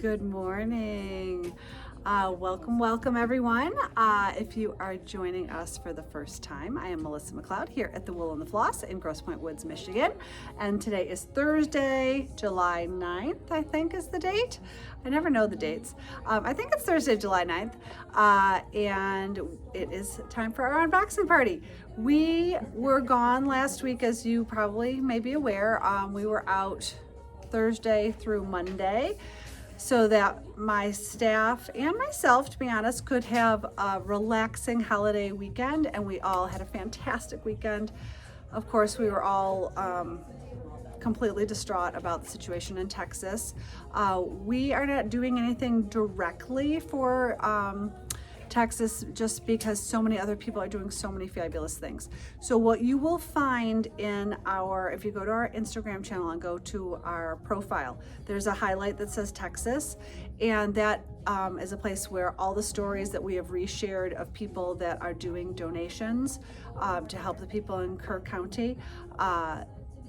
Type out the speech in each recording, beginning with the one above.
Good morning. Welcome everyone. If you are joining us for the first time, I am Melissa McLeod here at the Wool and the Floss in Grosse Pointe Woods, Michigan. And today is Thursday, July 9th, I think is the date. I never know the dates. I think it's Thursday, July 9th. And it is time for our unboxing party. We were gone last week, as you probably may be aware. We were out Thursday through Monday, so that my staff and myself, to be honest, could have a relaxing holiday weekend, and we all had a fantastic weekend. Of course, we were all completely distraught about the situation in Texas. We are not doing anything directly for Texas, just because so many other people are doing so many fabulous things. So what you will find in if you go to our Instagram channel and go to our profile, there's a highlight that says Texas, and that is a place where all the stories that we have reshared of people that are doing donations to help the people in Kerr County,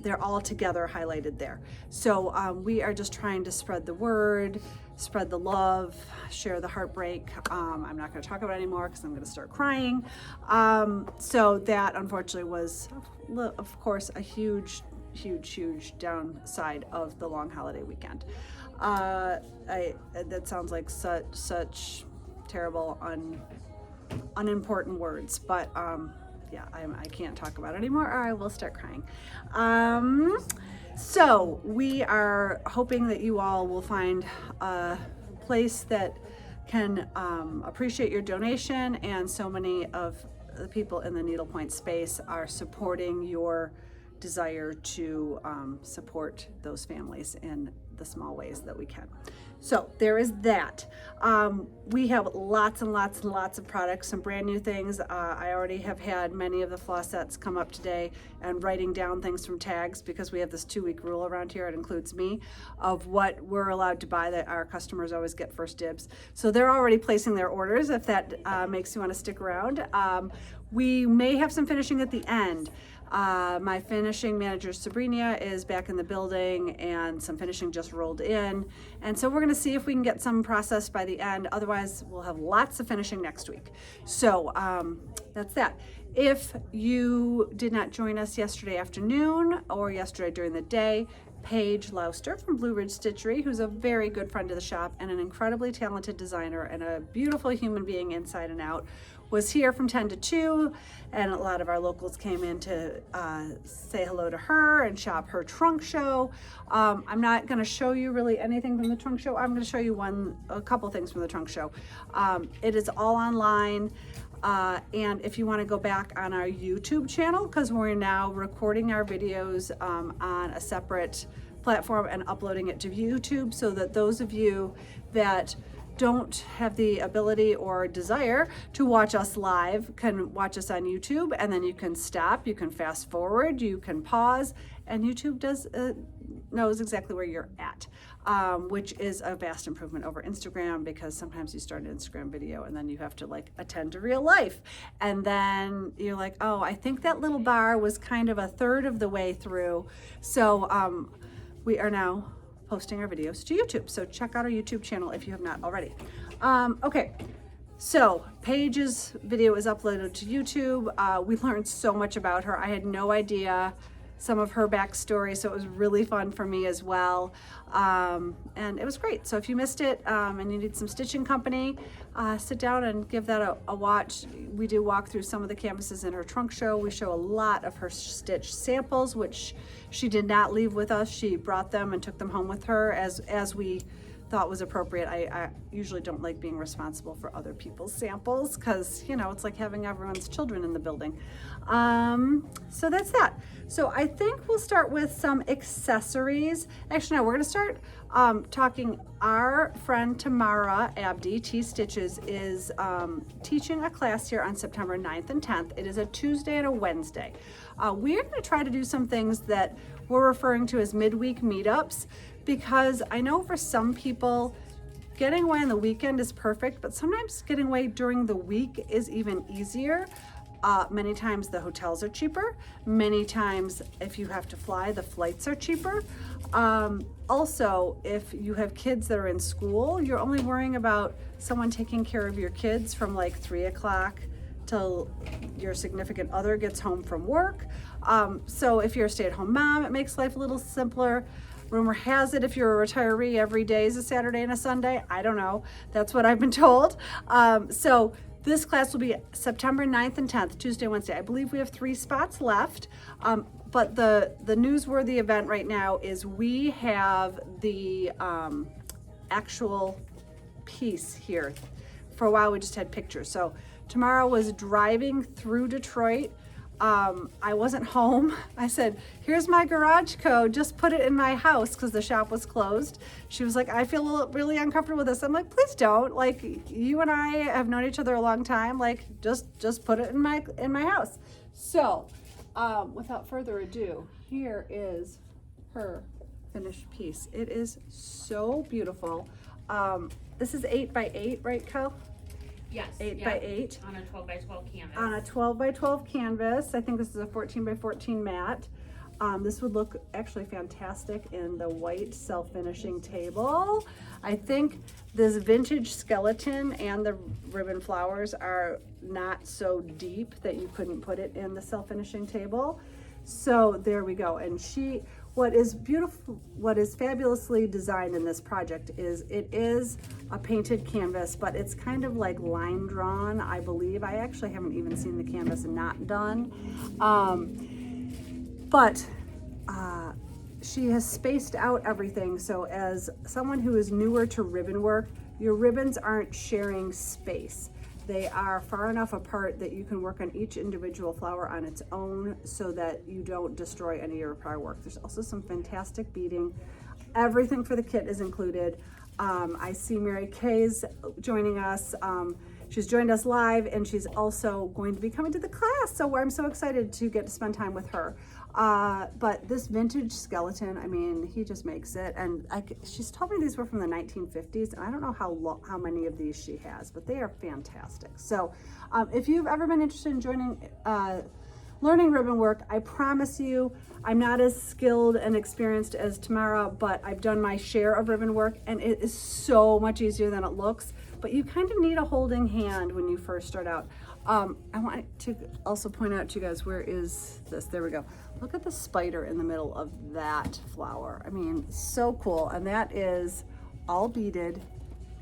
they're all together highlighted there. So we are just trying to spread the word, spread the love, share the heartbreak. I'm not going to talk about it anymore because I'm going to start crying. So that unfortunately was, of course, a huge downside of the long holiday weekend. That sounds like such terrible, unimportant words, but yeah, I can't talk about it anymore, or I will start crying. So we are hoping that you all will find a place that can appreciate your donation, and so many of the people in the Needlepoint space are supporting your desire to support those families in the small ways that we can. So there is that. We have lots and lots of products, some brand new things. I already have had many of the flossettes come up today and writing down things from tags, because we have this 2-week rule around here, it includes me, of what we're allowed to buy, that our customers always get first dibs. So they're already placing their orders, if that makes you want to stick around. We may have some finishing at the end. My finishing manager Sabrina is back in the building, and some finishing just rolled in, and so we're going to see if we can get some processed by the end. Otherwise, we'll have lots of finishing next week. So that's that. If you did not join us yesterday afternoon or yesterday during the day, Paige Lauster from Blue Ridge Stitchery, who's a very good friend of the shop and an incredibly talented designer and a beautiful human being inside and out, was here from 10 to 2, and a lot of our locals came in to say hello to her and shop her trunk show. I'm not going to show you really anything from the trunk show. I'm going to show you a couple things from the trunk show. It is all online. And if you want to go back on our YouTube channel, because we're now recording our videos on a separate platform and uploading it to YouTube, so that those of you that don't have the ability or desire to watch us live can watch us on YouTube, and then you can stop, you can fast forward, you can pause, and YouTube knows exactly where you're at, which is a vast improvement over Instagram, because sometimes you start an Instagram video and then you have to attend to real life, and then you're like, oh, I think that little bar was kind of a third of the way through. So we are now posting our videos to YouTube, so check out our YouTube channel if you have not already. Okay, so Paige's video is uploaded to YouTube. We learned so much about her. I had no idea some of her backstory, so it was really fun for me as well, and it was great. So if you missed it and you need some stitching company, sit down and give that a watch. We do walk through some of the canvases in her trunk show. We show a lot of her stitch samples, which she did not leave with us. She brought them and took them home with her as we thought was appropriate. I usually don't like being responsible for other people's samples, because it's like having everyone's children in the building. So that's that. So I think we'll start with some accessories. Actually, no, we're going to start talking. Our friend Tamara Abdi, T Stitches, is teaching a class here on September 9th and 10th. It is a Tuesday and a Wednesday. We're going to try to do some things that we're referring to as midweek meetups, because I know for some people getting away on the weekend is perfect, but sometimes getting away during the week is even easier. Many times the hotels are cheaper. Many times if you have to fly, the flights are cheaper. Also, if you have kids that are in school, you're only worrying about someone taking care of your kids from like 3 o'clock till your significant other gets home from work. So if you're a stay-at-home mom, it makes life a little simpler. Rumor has it, if you're a retiree, every day is a Saturday and a Sunday. I don't know. That's what I've been told. So this class will be September 9th and 10th, Tuesday, Wednesday. I believe we have 3 spots left. But the newsworthy event right now is we have the actual piece here. For a while, we just had pictures. So tomorrow was driving through Detroit. I wasn't home. I said, here's my garage code, just put it in my house because the shop was closed. She was like, I feel really uncomfortable with this. I'm like, please don't. Like, you and I have known each other a long time. Like, just put it in my house. So, without further ado, here is her finished piece. It is so beautiful. This is 8 by 8, right, Kel? Yes. 8 by 8. On a 12 by 12 canvas. On a 12 by 12 canvas. I think this is a 14 by 14 mat. This would look actually fantastic in the white self-finishing table. I think this vintage skeleton and the ribbon flowers are not so deep that you couldn't put it in the self-finishing table. So there we go. And what is beautiful, what is fabulously designed in this project is it is a painted canvas, but it's kind of like line drawn, I believe. I actually haven't even seen the canvas not done. But she has spaced out everything. So as someone who is newer to ribbon work, your ribbons aren't sharing space. They are far enough apart that you can work on each individual flower on its own so that you don't destroy any of your prior work. There's also some fantastic beading. Everything for the kit is included. I see Mary Kay's joining us. She's joined us live, and she's also going to be coming to the class. So I'm so excited to get to spend time with her. But this vintage skeleton, I mean, he just makes it. And she's told me these were from the 1950s, and I don't know how many of these she has, but they are fantastic. So if you've ever been interested in learning ribbon work, I promise you, I'm not as skilled and experienced as Tamara, but I've done my share of ribbon work, and it is so much easier than it looks. But you kind of need a holding hand when you first start out. I want to also point out to you guys, where is this? There we go. Look at the spider in the middle of that flower. I mean, so cool. And that is all beaded.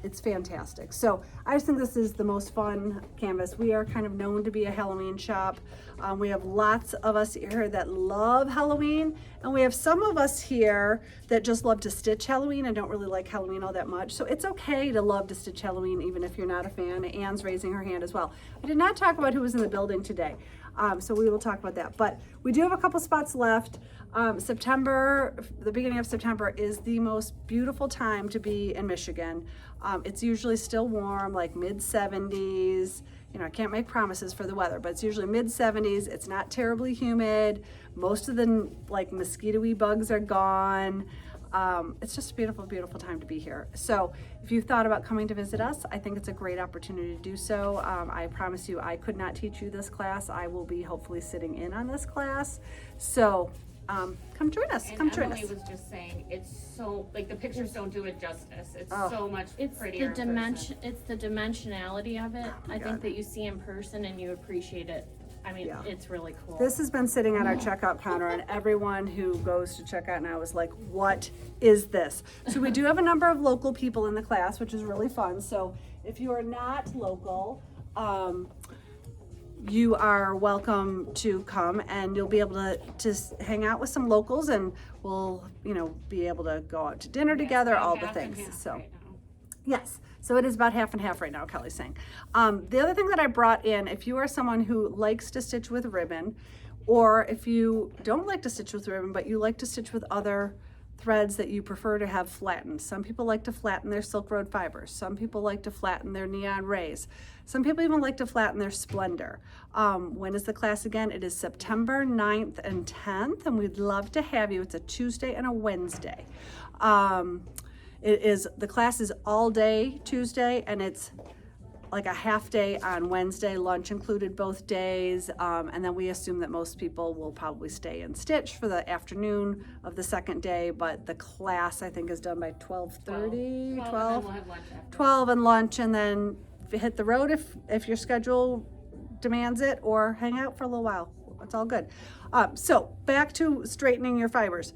It's fantastic. So I just think this is the most fun canvas. We are kind of known to be a Halloween shop. We have lots of us here that love Halloween, and we have some of us here that just love to stitch Halloween and don't really like Halloween all that much. So it's okay to love to stitch Halloween even if you're not a fan. Anne's raising her hand as well. I did not talk about who was in the building today, so we will talk about that. But we do have a couple spots left. September, the beginning of September is the most beautiful time to be in Michigan. It's usually still warm, like mid-70s. You know, I can't make promises for the weather, but it's usually mid-70s. It's not terribly humid. Most of the like mosquito-y bugs are gone. It's just a beautiful, beautiful time to be here. So if you've thought about coming to visit us, I think it's a great opportunity to do so. I promise you, I could not teach you this class. I will be hopefully sitting in on this class. So come join us. And come join us. Emily was just saying, it's so, like, the pictures don't do it justice. It's so much It's prettier the dimension. It's the dimensionality of it. I God. think that you see in person and you appreciate it. I mean, Yeah. it's really cool. This has been sitting on our checkout counter, and everyone who goes to check out now is like, what is this? So we do have a number of local people in the class, which is really fun. So if you are not local, you are welcome to come, and you'll be able to hang out with some locals, and we'll, you know, be able to go out to dinner together, all the half and things. half So right now. yes, so it is about half and half right now, Kelly's saying. The other thing that I brought in, if you are someone who likes to stitch with ribbon, or if you don't like to stitch with ribbon, but you like to stitch with other threads that you prefer to have flattened. Some people like to flatten their Silk Road fibers. Some people like to flatten their Neon Rays. Some people even like to flatten their Splendor. When is the class again? It is September 9th and 10th, and we'd love to have you. It's a Tuesday and a Wednesday. The class is all day Tuesday, and it's like a half day on Wednesday, lunch included both days, and then we assume that most people will probably stay and stitch for the afternoon of the second day, but the class I think is done by 12:30, 12. 12, And then we'll have lunch after. 12 and lunch, and then hit the road if your schedule demands it, or hang out for a little while. It's all good. So back to straightening your fibers.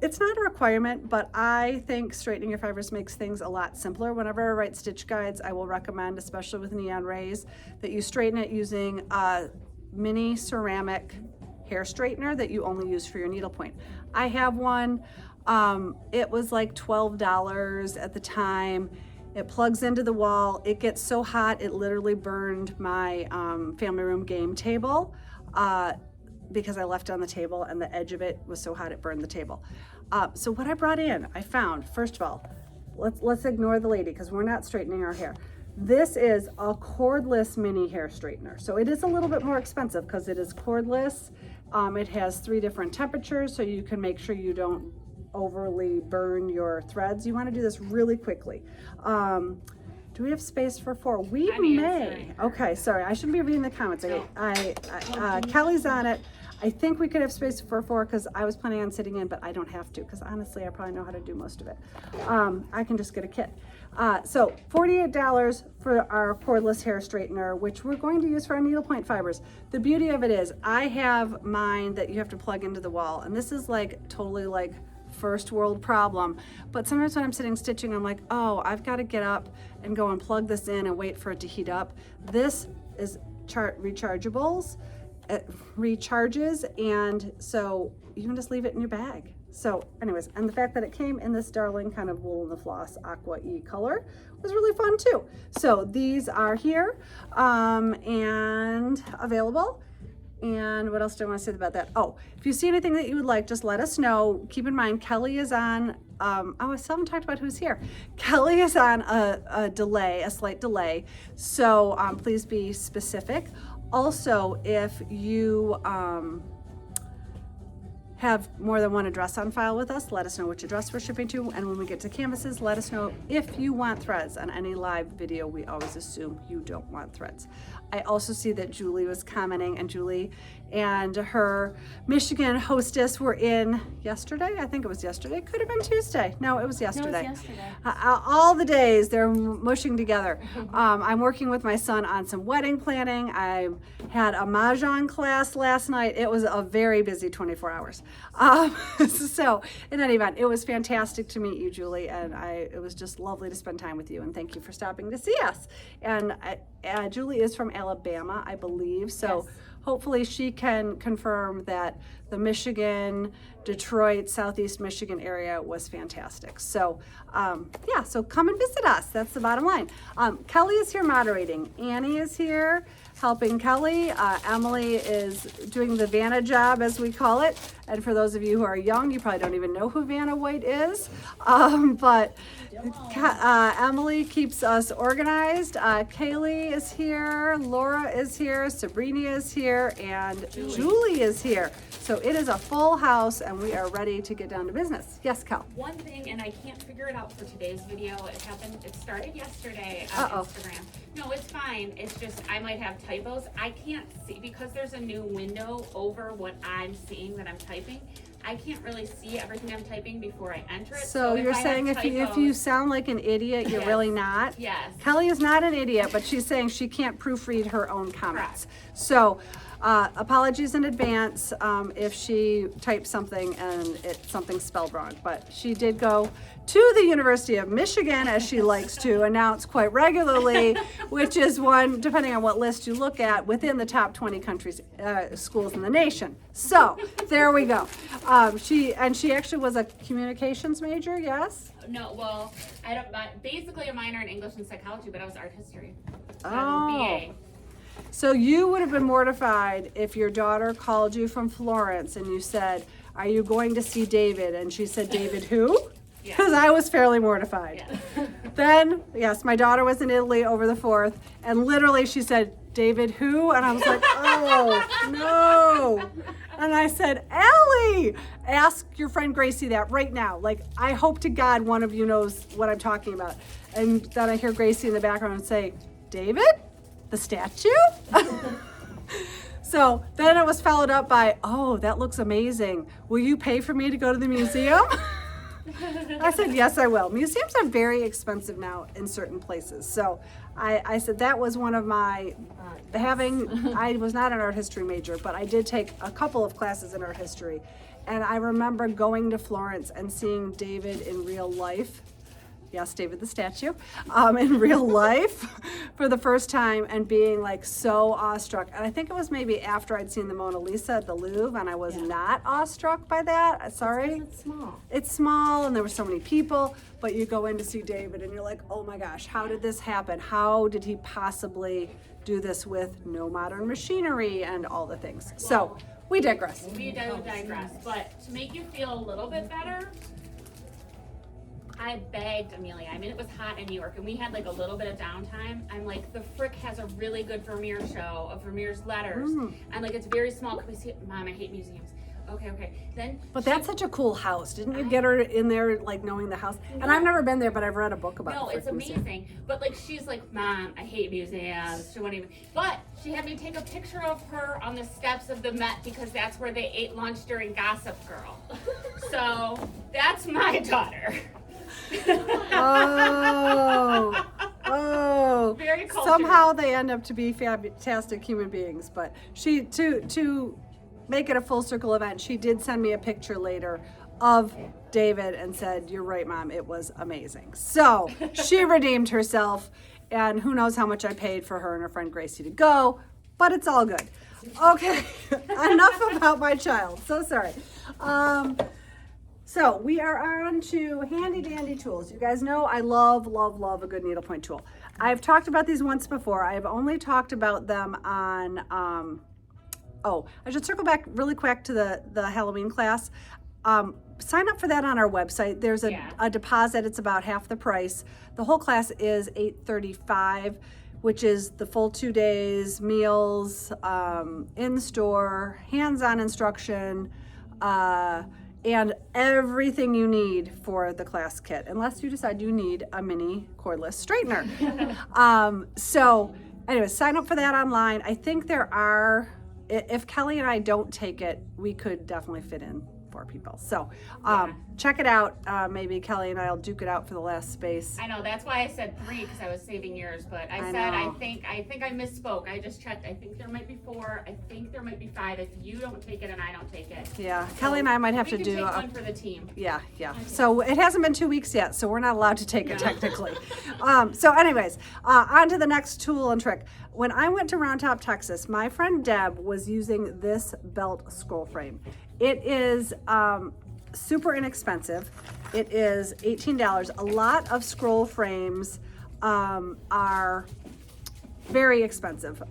It's not a requirement, but I think straightening your fibers makes things a lot simpler. Whenever I write stitch guides, I will recommend, especially with neon rays, that you straighten it using a mini ceramic hair straightener that you only use for your needlepoint. I have one. It was like $12 at the time. It plugs into the wall. It gets so hot, it literally burned my family room game table because I left it on the table and the edge of it was so hot it burned the table. So what I brought in, I found, first of all, let's ignore the lady because we're not straightening our hair. This is a cordless mini hair straightener. So it is a little bit more expensive because it is cordless. It has 3 different temperatures so you can make sure you don't overly burn your threads. You want to do this really quickly. Do we have space for 4? We may. Okay, sorry, I shouldn't be reading the comments. Kelly's on it. I think we could have space for 4 because I was planning on sitting in, but I don't have to because honestly, I probably know how to do most of it. I can just get a kit. So $48 for our cordless hair straightener, which we're going to use for our needlepoint fibers. The beauty of it is I have mine that you have to plug into the wall, and this is like totally like first world problem, but sometimes when I'm sitting stitching, I'm like, oh, I've got to get up and go and plug this in and wait for it to heat up. This is rechargeables. It recharges, and so you can just leave it in your bag. So anyways, and the fact that it came in this darling kind of wool in the floss aqua e color was really fun too. So these are here and available. And what else do I want to say about that? Oh, if you see anything that you would like, just let us know. Keep in mind, Kelly is on, I still haven't talked about who's here. Kelly is on a delay, a slight delay. So please be specific. Also, if you have more than one address on file with us, let us know which address we're shipping to. And when we get to canvases, let us know if you want threads. On any live video, we always assume you don't want threads. I also see that Julie was commenting, and Julie and her Michigan hostess were in yesterday. I think it was yesterday. Could have been Tuesday. No, it was yesterday. No, it was yesterday. All the days they're mushing together. I'm working with my son on some wedding planning. I had a Mahjong class last night. It was a very busy 24 hours. So in any event, it was fantastic to meet you, Julie, and it was just lovely to spend time with you, and thank you for stopping to see us. And Julie is from Alabama, I believe, so yes. Hopefully she can confirm that the Michigan, Detroit, Southeast Michigan area was fantastic. So yeah, so come and visit us. That's the bottom line. Kelly is here moderating. Annie is here helping Kelly. Emily is doing the Vanna job, as we call it. And for those of you who are young, you probably don't even know who Vanna White is. But Emily keeps us organized. Kaylee is here. Laura is here. Sabrina is here. And Julie is here. So it is a full house, and we are ready to get down to business. Yes, Cal? One thing, and I can't figure it out for today's video, it started yesterday on Instagram. No, it's fine. It's just I might have typos. I can't see because there's a new window over what I'm seeing that I'm typing. I can't really see everything I'm typing before I enter it. So you're saying if you sound like an idiot, you're really not? Yes. Kelly is not an idiot, but she's saying she can't proofread her own comments. Correct. So apologies in advance if she typed something and something's spelled wrong, but she did go to the University of Michigan, as she likes to announce quite regularly, which is one, depending on what list you look at, within the top 20 countries, schools in the nation. So there we go. She actually was a communications major, yes? No, well, basically a minor in English and psychology, but I was art history. Oh. BA. So you would have been mortified if your daughter called you from Florence and you said, "Are you going to see David?" And she said, "David who?" Because I was fairly mortified. Yeah. Then, yes, my daughter was in Italy over the 4th, and literally she said, "David who?" And I was like, "Oh, no." And I said, "Ellie, ask your friend Gracie that right now. Like, I hope to God one of you knows what I'm talking about." And then I hear Gracie in the background say, David, the statue? So then it was followed up by, oh, that looks amazing. Will you pay for me to go to the museum? I said, yes, I will. Museums are very expensive now in certain places. So I said that was one of my, I was not an art history major, but I did take a couple of classes in art history. And I remember going to Florence and seeing David in real life. Yes, David the statue, in real life for the first time and being like so awestruck. And I think it was maybe after I'd seen the Mona Lisa at the Louvre and I was not awestruck by that. Sorry. It's small. It's small and there were so many people, but you go in to see David and you're like, oh my gosh, how did this happen? How did he possibly do this with no modern machinery and all the things? So we digress. We do digress, but to make you feel a little bit better, I begged Amelia. I mean, it was hot in New York, and we had like a little bit of downtime. I'm like, the Frick has a really good Vermeer show of Vermeer's letters. I'm like, it's very small. Can we see it? Mom, I hate museums. Okay. Then, but that's such a cool house. Didn't you get her in there, like knowing the house? And I've never been there, but I've read a book about it. No, it's amazing. Museum. But like, she's like, Mom, I hate museums. She won't even. But she had me take a picture of her on the steps of the Met because that's where they ate lunch during Gossip Girl. So that's my daughter. Oh, very cultured. Somehow they end up to be fantastic human beings. But she, to make it a full circle event, she did send me a picture later of David and said, you're right, Mom, it was amazing. So she redeemed herself, and who knows how much I paid for her and her friend Gracie to go, but it's all good. Okay, enough about my child. So sorry. So we are on to handy dandy tools. You guys know I love a good needlepoint tool. I've talked about these once before. I've only talked about them on, I should circle back really quick to the Halloween class. Sign up for that on our website. There's a deposit. It's about half the price. The whole class is $835, which is the full 2 days, meals, in-store, hands-on instruction, and everything you need for the class kit, unless you decide you need a mini cordless straightener. So anyway, sign up for that online. I think there are, if Kelly and I don't take it, we could definitely fit in 4 people. So check it out. Maybe Kelly and I'll duke it out for the last space. I know, that's why I said 3 because I was saving yours, but I think I misspoke. I just checked. I think there might be 4. I think there might be 5 if you don't take it and I don't take it. Yeah, so Kelly and I might have to do one for the team. Yeah. So it hasn't been 2 weeks yet, so we're not allowed to take it technically. So anyways, on to the next tool and trick. When I went to Round Top, Texas, my friend Deb was using this belt scroll frame. It is super inexpensive. It is $18. A lot of scroll frames are very expensive,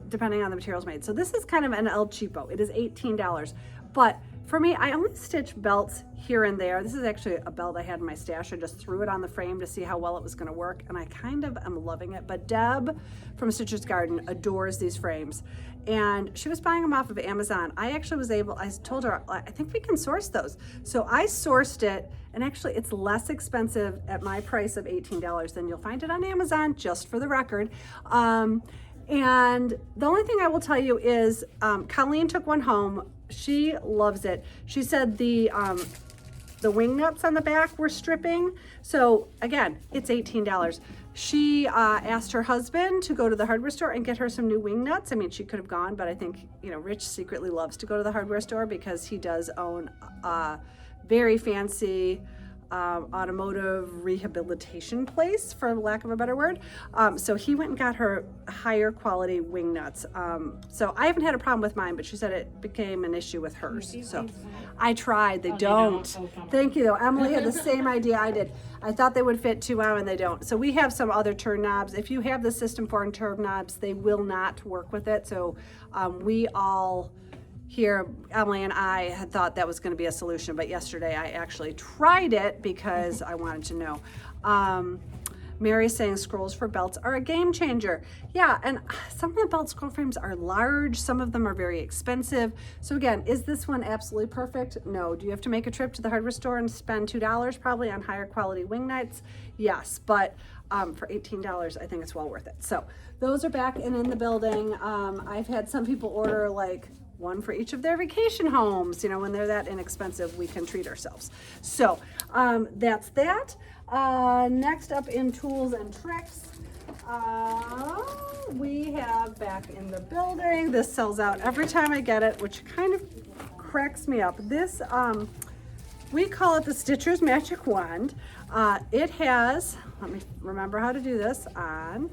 depending on the materials made. So this is kind of an El Cheapo. It is $18. But for me, I only stitch belts here and there. This is actually a belt I had in my stash. I just threw it on the frame to see how well it was going to work, and I kind of am loving it. But Deb from Stitcher's Garden adores these frames, and she was buying them off of Amazon. I actually was able, I told her, I think we can source those. So I sourced it, and actually it's less expensive at my price of $18 than you'll find it on Amazon, just for the record. And the only thing I will tell you is Colleen took one home. She loves it. She said the wing nuts on the back were stripping. So again, it's $18. She asked her husband to go to the hardware store and get her some new wing nuts. I mean, she could have gone, but I think, Rich secretly loves to go to the hardware store because he does own a very fancy automotive rehabilitation place, for lack of a better word. So he went and got her higher quality wing nuts. So I haven't had a problem with mine, but she said it became an issue with hers. So I tried. They don't. Thank you, though. Emily had the same idea I did. I thought they would fit too well, and they don't. So we have some other turn knobs. If you have the System 4 turn knobs, they will not work with it. So we all here, Emily and I had thought that was going to be a solution, but yesterday I actually tried it because I wanted to know. Mary's saying scrolls for belts are a game changer. Yeah, and some of the belt scroll frames are large. Some of them are very expensive. So again, is this one absolutely perfect? No. Do you have to make a trip to the hardware store and spend $2 probably on higher quality wing nights? Yes, but for $18, I think it's well worth it. So those are back and in the building. I've had some people order like one for each of their vacation homes. You know, when they're that inexpensive, we can treat ourselves. So that's that. Next up in tools and tricks, we have back in the building. This sells out every time I get it, which kind of cracks me up. This, we call it the Stitcher's Magic Wand. It has, let me remember how to do this on,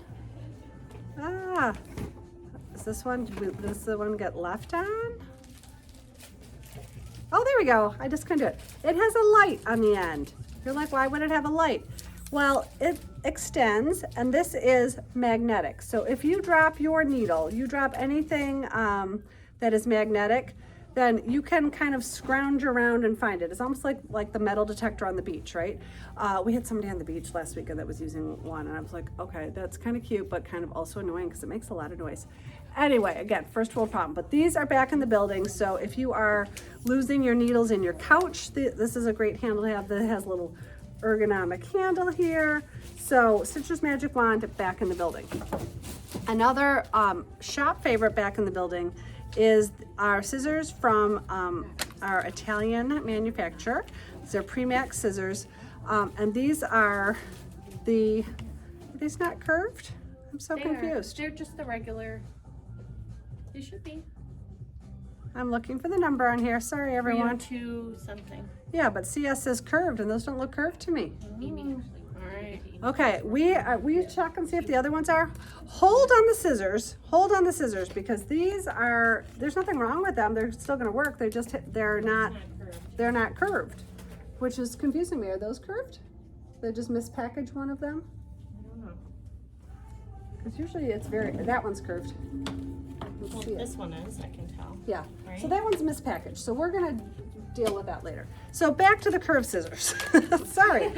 is this one, does the one get left on? Oh, there we go. I just couldn't do it. It has a light on the end. You're like, why would it have a light? Well, it extends, and this is magnetic. So if you drop your needle, you drop anything that is magnetic, then you can kind of scrounge around and find it. It's almost like the metal detector on the beach, right? We had somebody on the beach last weekend that was using one, and I was like, okay, that's kind of cute, but kind of also annoying because it makes a lot of noise. Anyway, again, first world problem, but these are back in the building. So if you are losing your needles in your couch, this is a great handle to have that has a little ergonomic handle here. So Stitcher's Magic Wand back in the building. Another shop favorite back in the building is our scissors from our Italian manufacturer. These are Premax scissors, and these are are these not curved? I'm so confused. They're just the regular. They should be. I'm looking for the number on here. Sorry, everyone. 302 something. Yeah, but CS says curved, and those don't look curved to me. All right. Okay, we check and see if the other ones are. Hold on the scissors. Hold on the scissors because these are. There's nothing wrong with them. They're still going to work. They're not curved, which is confusing me. Are those curved? They just mispackaged one of them. I don't know. Because usually that one's curved. Well, this one is, I can tell. Yeah. Right? So that one's mispackaged. So we're gonna deal with that later. So back to the curved scissors. Sorry.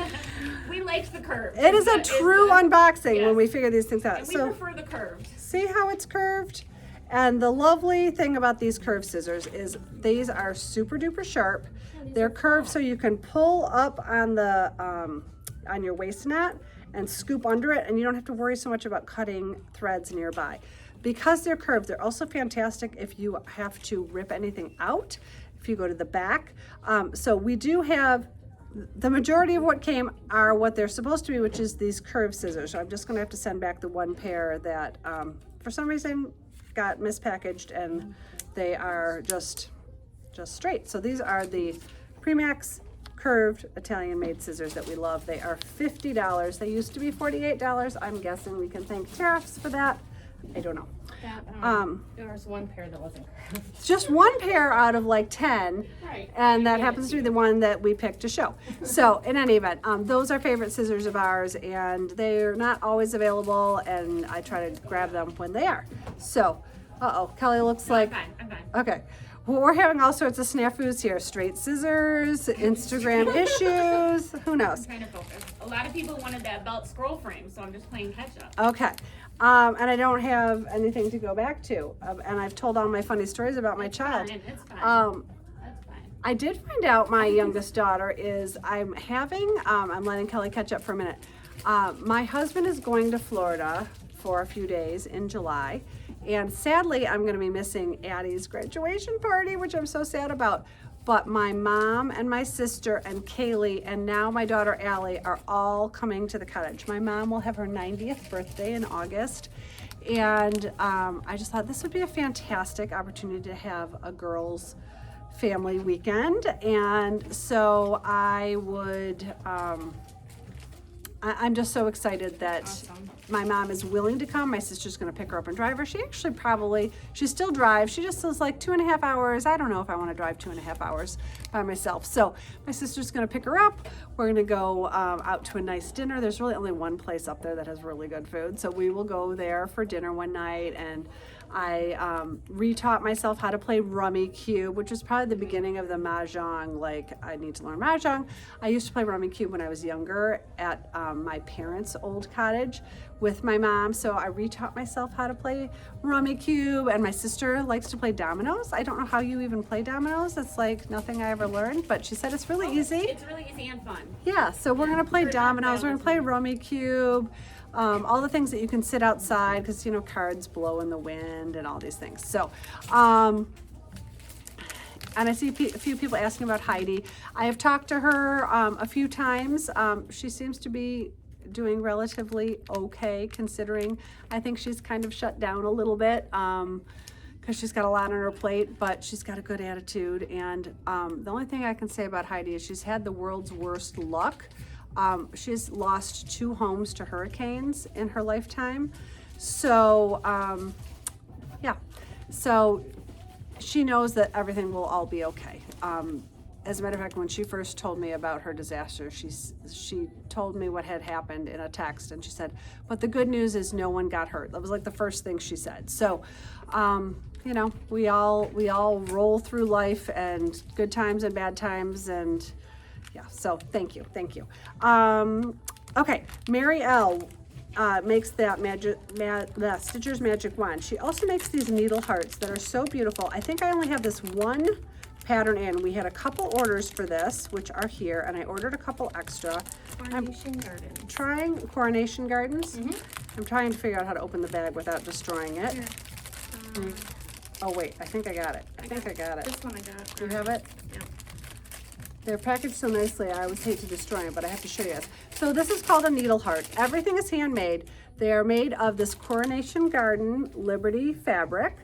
We like the curve. It is a true unboxing when we figure these things out. And we So prefer the curved. see how it's curved? And the lovely thing about these curved scissors is these are super duper sharp. They're curved so you can pull up on the on your waist knot and scoop under it, and you don't have to worry so much about cutting threads nearby. Because they're curved, they're also fantastic if you have to rip anything out, if you go to the back. So we do have, the majority of what came are what they're supposed to be, which is these curved scissors. So I'm just gonna have to send back the one pair that for some reason got mispackaged, and they are just straight. So these are the Premax curved Italian made scissors that we love. They are $50. They used to be $48. I'm guessing we can thank tariffs for that. I don't know. There was one pair that wasn't curved. Just one pair out of like 10, Right. and that happens to be the one that we picked to show. So in any event, those are favorite scissors of ours, and they're not always available, and I try to grab them when they are. So, Kelly looks like, I'm fine. okay. Well, we're having all sorts of snafus here. Straight scissors, Instagram issues, who knows? I'm trying to focus. A lot of people wanted that belt scroll frame, so I'm just playing catch up. Okay. And I don't have anything to go back to. And I've told all my funny stories about my child. Fine, it's fine. That's fine. I did find out my youngest daughter is, I'm letting Kelly catch up for a minute. My husband is going to Florida for a few days in July. And sadly, I'm going to be missing Addie's graduation party, which I'm so sad about. But my mom and my sister and Kaylee and now my daughter Allie are all coming to the cottage. My mom will have her 90th birthday in August. And I just thought this would be a fantastic opportunity to have a girls' family weekend. And so I would, I'm just so excited that Awesome. my mom is willing to come. My sister's gonna pick her up and drive her. She actually she still drives. She just says like 2.5 hours. I don't know if I wanna drive 2.5 hours by myself. So my sister's gonna pick her up. We're gonna go out to a nice dinner. There's really only one place up there that has really good food. So we will go there for dinner one night, and I retaught myself how to play Rummy Cube, which is probably the beginning of the Mahjong. Like, I need to learn Mahjong. I used to play Rummy Cube when I was younger at my parents' old cottage with my mom. So I retaught myself how to play Rummy Cube, and my sister likes to play dominoes. I don't know how you even play dominoes. It's like nothing I ever learned, but she said it's really easy. It's really easy and fun. Yeah, so we're gonna play dominoes, we're gonna play Rummy Cube, all the things that you can sit outside, because you know, cards blow in the wind and all these things. So, and I see a few people asking about Heidi. I have talked to her a few times. She seems to be doing relatively okay, considering I think she's kind of shut down a little bit. Because she's got a lot on her plate, but she's got a good attitude. And the only thing I can say about Heidi is she's had the world's worst luck. She's lost 2 homes to hurricanes in her lifetime. So, yeah. So she knows that everything will all be okay. As a matter of fact, when she first told me about her disaster, she told me what had happened in a text, and she said, but the good news is no one got hurt. That was like the first thing she said. So, you know, we all roll through life, and good times and bad times, and yeah, so thank you. Okay, Mary L makes that Stitcher's Magic Wand. She also makes these needle hearts that are so beautiful. I think I only have this one pattern in. We had a couple orders for this, which are here, and I ordered a couple extra. Coronation Gardens. Trying Coronation Gardens. I'm trying to figure out how to open the bag without destroying it. Here. Oh wait, I think I got it. I think I got it. This one I got. Do you have it? Yeah. They're packaged so nicely, I always hate to destroy them, but I have to show you this. So this is called a needle heart. Everything is handmade. They are made of this Coronation Garden Liberty fabric,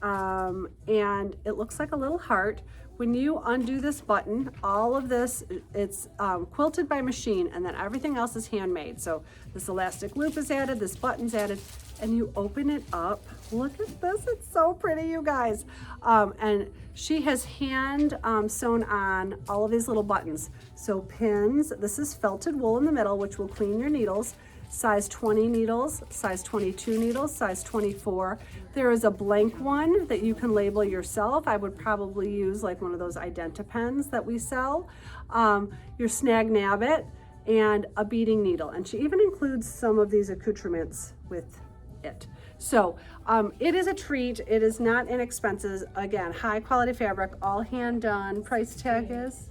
and it looks like a little heart. When you undo this button, all of this, it's quilted by machine, and then everything else is handmade. So this elastic loop is added, this button's added, and you open it up. Look at this, it's so pretty, you guys. And she has hand sewn on all of these little buttons. So pins, this is felted wool in the middle, which will clean your needles. Size 20 needles, size 22 needles, size 24. There is a blank one that you can label yourself. I would probably use like one of those Identi-pens that we sell. Your snag nabbit and a beading needle. And she even includes some of these accoutrements with it. So it is a treat. It is not inexpensive. Again, high quality fabric, all hand done. Price tag is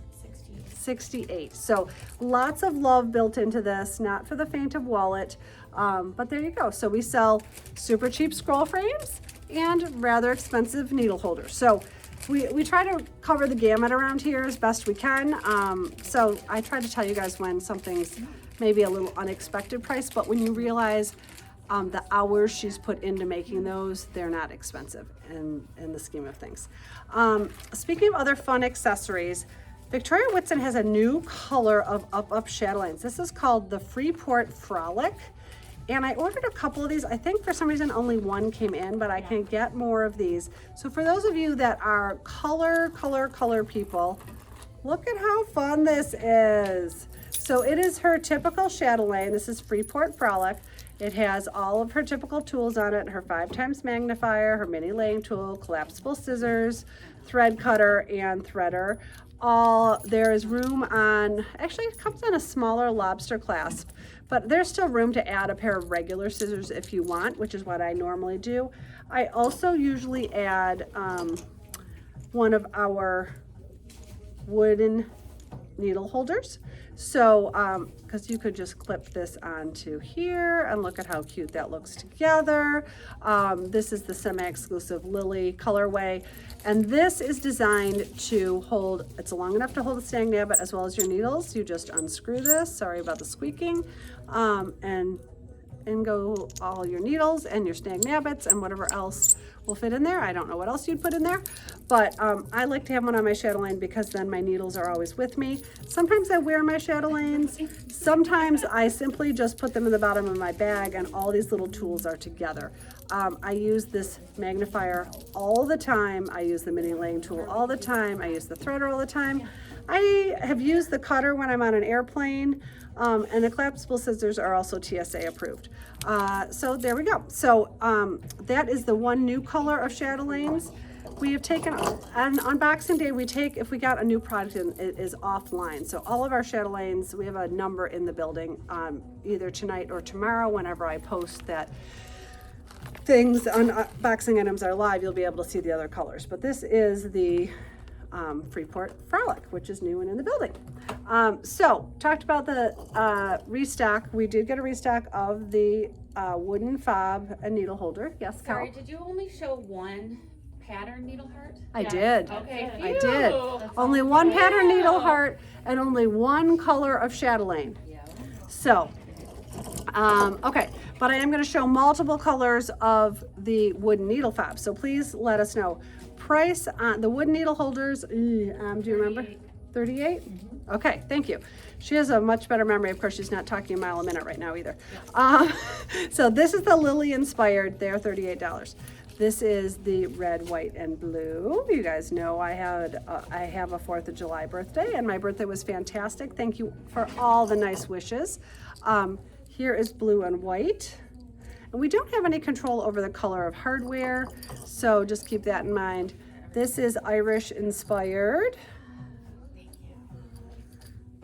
$68. So lots of love built into this, not for the faint of wallet, but there you go. So we sell super cheap scroll frames and rather expensive needle holders. So we try to cover the gamut around here as best we can. So I try to tell you guys when something's maybe a little unexpected price, but when you realize the hours she's put into making those, they're not expensive in the scheme of things. Speaking of other fun accessories, Victoria Whitson has a new color of up chatelaines. This is called the Freeport Frolic. And I ordered a couple of these. I think for some reason only one came in, but I can get more of these. So for those of you that are color people, look at how fun this is. So it is her typical chatelaine. This is Freeport Frolic. It has all of her typical tools on it, her 5x magnifier, her mini laying tool, collapsible scissors, thread cutter, and threader. There is room on, actually it comes on a smaller lobster clasp, but there's still room to add a pair of regular scissors if you want, which is what I normally do. I also usually add one of our wooden needle holders. So, because you could just clip this onto here, and look at how cute that looks together. This is the semi-exclusive Lily colorway, and this is designed to hold, it's long enough to hold a snag nabbit as well as your needles. You just unscrew this, sorry about the squeaking, and go all your needles and your snag nabbits and whatever else will fit in there. I don't know what else you'd put in there, but I like to have one on my chatelaine because then my needles are always with me. Sometimes I wear my chatelaines. Sometimes I simply just put them in the bottom of my bag and all these little tools are together. I use this magnifier all the time. I use the mini laying tool all the time. I use the threader all the time. I have used the cutter when I'm on an airplane, and the collapsible scissors are also TSA approved. So there we go. So that is the one new color of chatelaines. We have taken, on unboxing day, if we got a new product in, it is offline. So all of our chatelaines, we have a number in the building, either tonight or tomorrow. Whenever I post that things, unboxing items are live, you'll be able to see the other colors. But this is the Freeport Frolic, which is new and in the building. So talked about the restock. We did get a restock of the wooden fob and needle holder. Yes, Cal? Sorry, did you only show one pattern needle heart? I did. Okay, I did. Only one pattern needle heart and only one color of chatelaine. So, okay, but I am going to show multiple colors of the wooden needle fob. So please let us know. Price on the wooden needle holders, do you remember? 38? Okay, thank you. She has a much better memory. Of course, she's not talking a mile a minute right now either. So this is the Lily inspired. They're $38. This is the red, white, and blue. You guys know I have a 4th of July birthday, and my birthday was fantastic. Thank you for all the nice wishes. Here is blue and white. And we don't have any control over the color of hardware, so just keep that in mind. This is Irish inspired.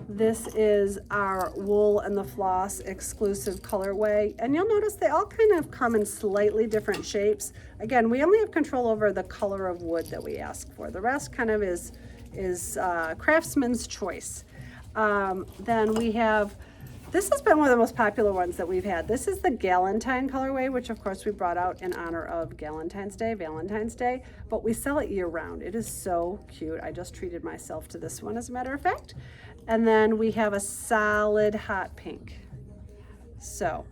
This is our wool and the floss exclusive colorway. And you'll notice they all kind of come in slightly different shapes. Again, we only have control over the color of wood that we ask for. The rest kind of is craftsman's choice. Then we have, this has been one of the most popular ones that we've had. This is the Galentine colorway, which of course we brought out in honor of Valentine's Day, but we sell it year round. It is so cute. I just treated myself to this one, as a matter of fact. And then we have a solid hot pink. So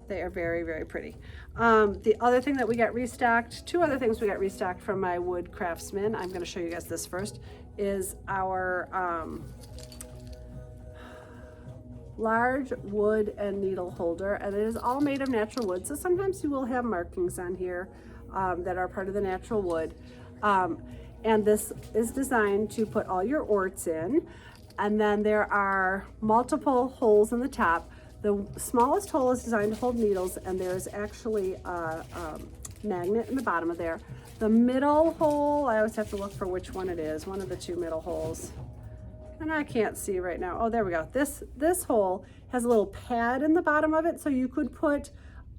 they are very, very pretty. The other thing that we got restocked, two other things we got restocked from my wood craftsman, I'm going to show you guys this first, is our large wood and needle holder, and it is all made of natural wood. So sometimes you will have markings on here that are part of the natural wood. And this is designed to put all your orts in. And then there are multiple holes in the top. The smallest hole is designed to hold needles, and there's actually a magnet in the bottom of there. The middle hole, I always have to look for which one it is, one of the two middle holes. And I can't see right now. Oh, there we go. This hole has a little pad in the bottom of it, so you could put